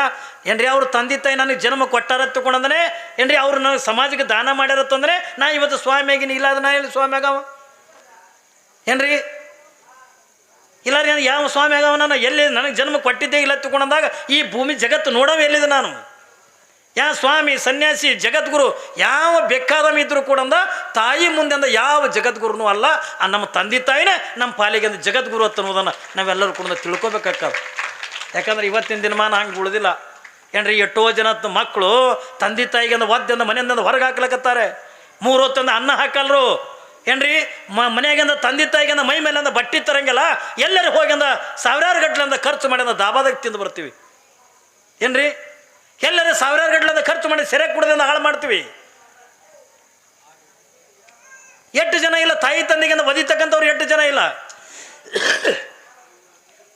ಏನ್ರಿ, ಅವ್ರ ತಂದೆ ತಾಯಿ ನನಗೆ ಜನ್ಮ ಕೊಟ್ಟಾರ ತಿಳ್ಕೊಂಡಂದ್ರೆ ಏನ್ರಿ, ಅವ್ರು ನನಗೆ ಸಮಾಜಕ್ಕೆ ದಾನ ಮಾಡ್ಯಾರತ್ತಂದ್ರೆ ನಾ ಇವತ್ತು ಸ್ವಾಮಿ ಆಗಿನಿ. ಇಲ್ಲ ಅದು ನಾ ಎಲ್ಲಿ ಸ್ವಾಮಿ ಆಗವ ಏನ್ರಿ? ಇಲ್ಲ ರೀ, ಯಾವ ಸ್ವಾಮಿ ಆಗವ? ನಾನು ಎಲ್ಲಿ ನನಗೆ ಜನ್ಮ ಕೊಟ್ಟಿದ್ದೇ ಇಲ್ಲ ತಿಳ್ಕೊಂಡಂದಾಗ ಈ ಭೂಮಿ ಜಗತ್ತು ನೋಡವ ಎಲ್ಲಿದೆ ನಾನು? ಯಾವ ಸ್ವಾಮಿ, ಸನ್ಯಾಸಿ, ಜಗದ್ಗುರು ಯಾವ ಬೇಕಾದವ ಇದ್ರು ಕೂಡ ತಾಯಿ ಮುಂದೆ ಯಾವ ಜಗದ್ಗುರುನೂ ಅಲ್ಲ. ನಮ್ಮ ತಂದೆ ತಾಯಿನೇ ನಮ್ಮ ಪಾಲಿಗೆ ಅಂದ್ರೆ ಜಗದ್ಗುರು ಅಂತ ಅನ್ನೋದನ್ನು ನಾವೆಲ್ಲರೂ ಕೂಡ ತಿಳ್ಕೊಬೇಕಾಗ್ತದೆ. ಯಾಕಂದ್ರೆ ಇವತ್ತಿನ ದಿನಮಾನ ಹಂಗೆ ಉಳಿದಿಲ್ಲ ಏನ್ರಿ. ಎಷ್ಟೋ ಜನ ಮಕ್ಕಳು ತಂದೆ ತಾಯಿಗೆ ಒದ್ದೆಂದ ಮನೆಯಿಂದ ಹೊರಗೆ ಹಾಕ್ಲಕತ್ತಾರೆ. 3 ಹೊತ್ತಂದ ಅನ್ನ ಹಾಕಲ್ರು ಏನ್ರಿ. ಮನೆಯಾಗಿಂದ ತಂದೆ ತಾಯಿಗಿಂದ ಮೈ ಮೇಲಿಂದ ಬಟ್ಟೆ ತರಂಗಿಲ್ಲ, ಎಲ್ಲರೂ ಹೋಗಿಂದ ಸಾವಿರಾರು ಗಟ್ಟಲೆಂದ ಖರ್ಚು ಮಾಡಿದ ದಾಬಾದಾಗ ತಿಂದು ಬರ್ತೀವಿ ಏನ್ರಿ. ಎಲ್ಲರೂ ಸಾವಿರಾರು ಗಟ್ಟಲೆ ಖರ್ಚು ಮಾಡಿ ಸೆರೆ ಕುಡ್ದಿಂದ ಹಾಳು ಮಾಡ್ತೀವಿ. ಎಷ್ಟು ಜನ ಇಲ್ಲ ತಾಯಿ ತಂದೆಗಿಂದ ಒದಿತಕ್ಕಂಥವ್ರು, ಎಷ್ಟು ಜನ ಇಲ್ಲ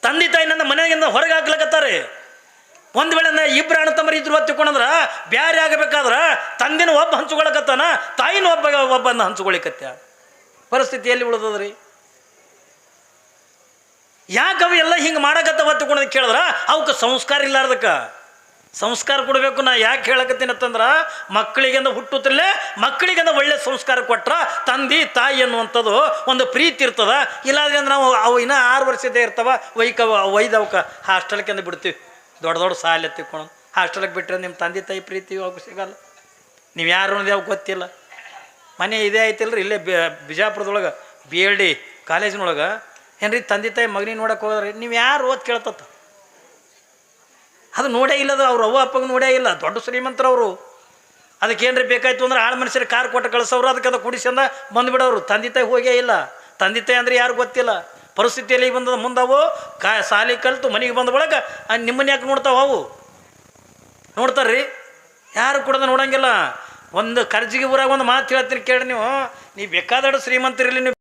ತಂದೆ ತಾಯಿನಿಂದ ಮನೆಗಿಂದ ಹೊರಗೆ ಹಾಕ್ಲಕತ್ತಾರೆ. ಒಂದು ವೇಳೆ ಇಬ್ಬರು ಅಣ್ಣ ತಮ್ಮರು ಇದ್ರು ಹೊತ್ತಿಕೊಂಡ್ರೆ ಬ್ಯಾರೆ ಆಗಬೇಕಾದ್ರೆ ತಂದೆನ ಒಬ್ಬ ಹಂಚ್ಕೊಳಕತ್ತಾನ, ತಾಯಿನ ಒಬ್ಬನ ಹಂಚ್ಕೊಳಿಕತ್ತ ಪರಿಸ್ಥಿತಿಯಲ್ಲಿ ಉಳಿದದ್ರಿ. ಯಾಕವು ಎಲ್ಲ ಹಿಂಗೆ ಮಾಡಕತ್ತ ಹೊತ್ತಿಕೊಂಡ್ ಕೇಳಿದ್ರೆ ಅವಕ್ಕೆ ಸಂಸ್ಕಾರ ಇಲ್ಲಾರ್ದಕ್ಕೆ ಸಂಸ್ಕಾರ ಕೊಡಬೇಕು. ನಾ ಯಾಕೆ ಹೇಳಕತ್ತೀನಿ ಅಂತಂದ್ರೆ ಮಕ್ಕಳಿಗೆಂದ ಹುಟ್ಟುತ್ತಲೇ ಮಕ್ಕಳಿಗೆಂದ ಒಳ್ಳೆ ಸಂಸ್ಕಾರ ಕೊಟ್ರ ತಂದೆ ತಾಯಿ ಅನ್ನುವಂಥದ್ದು ಒಂದು ಪ್ರೀತಿ ಇರ್ತದ. ಇಲ್ಲಾಂದ್ರೆ ಅಂದ್ರೆ ನಾವು ಅವು ಇನ್ನೂ 6 ವರ್ಷದೇ ಇರ್ತಾವ, ಒಯ್ದವಕ್ಕೆ ಹಾಸ್ಟೆಲ್ಕೆಂದು ಬಿಡ್ತೀವಿ. ದೊಡ್ಡ ಸಾಲ ತಿಳ್ಕೊಂಡು ಹಾಸ್ಟೆಲ್ಗೆ ಬಿಟ್ಟರೆ ನಿಮ್ಮ ತಂದೆ ತಾಯಿ ಪ್ರೀತಿ ಅವಾಗ ಸಿಗಲ್ಲ. ನೀವು ಯಾರು ಅನ್ನೋದು ಯಾವಾಗ ಗೊತ್ತಿಲ್ಲ. ಮನೆ ಇದೇ ಐತಿಲ್ರಿ, ಇಲ್ಲೇ ಬಿಜಾಪುರದೊಳಗೆ BLD ಕಾಲೇಜಿನೊಳಗೆ ಏನ್ರಿ ತಂದೆ ತಾಯಿ ಮಗನಿಗೆ ನೋಡಕ್ಕೆ ಹೋದ್ರಿ, ನೀವು ಯಾರು ಓದ್ ಕೇಳ್ತತ್ತ? ಅದು ನೋಡೇ ಇಲ್ಲದು, ಅವ್ರು ಅವ್ವ ಅಪ್ಪಗೆ ನೋಡೇ ಇಲ್ಲ. ದೊಡ್ಡ ಶ್ರೀಮಂತರವರು ಅದಕ್ಕೇನ್ರಿ ಬೇಕಾಯ್ತು ಅಂದ್ರೆ ಆಳು ಮನುಷ್ಯರು ಕಾರ್ ಕೊಟ್ಟು ಕಳಿಸೋರು, ಅದಕ್ಕೆ ಅದು ಕುಡಿಸಂದ ಬಂದುಬಿಡೋರು. ತಂದೆ ತಾಯಿ ಹೋಗೇ ಇಲ್ಲ. ತಂದೆ ತಾಯಿ ಅಂದರೆ ಯಾರು ಗೊತ್ತಿಲ್ಲ. ಪರಿಸ್ಥಿತಿಯಲ್ಲಿ ಬಂದದ ಮುಂದವು ಸಾಲಿ ಕಲಿತು ಮನೆಗೆ ಬಂದ ಬಳಿಕ ನಿಮ್ಮನ್ನ ಯಾಕೆ ನೋಡ್ತಾವ? ಅವು ನೋಡ್ತಾರ್ರಿ, ಯಾರು ಕೂಡ ನೋಡಂಗಿಲ್ಲ. ಒಂದು ಕರ್ಜಿಗೆ ಊರಾಗ ಒಂದು ಮಾತು ಹೇಳ್ತೀನಿ ಕೇಳಿ, ನೀವು ಬೇಕಾದಷ್ಟು ಶ್ರೀಮಂತರಿರಲಿ, ನೀವು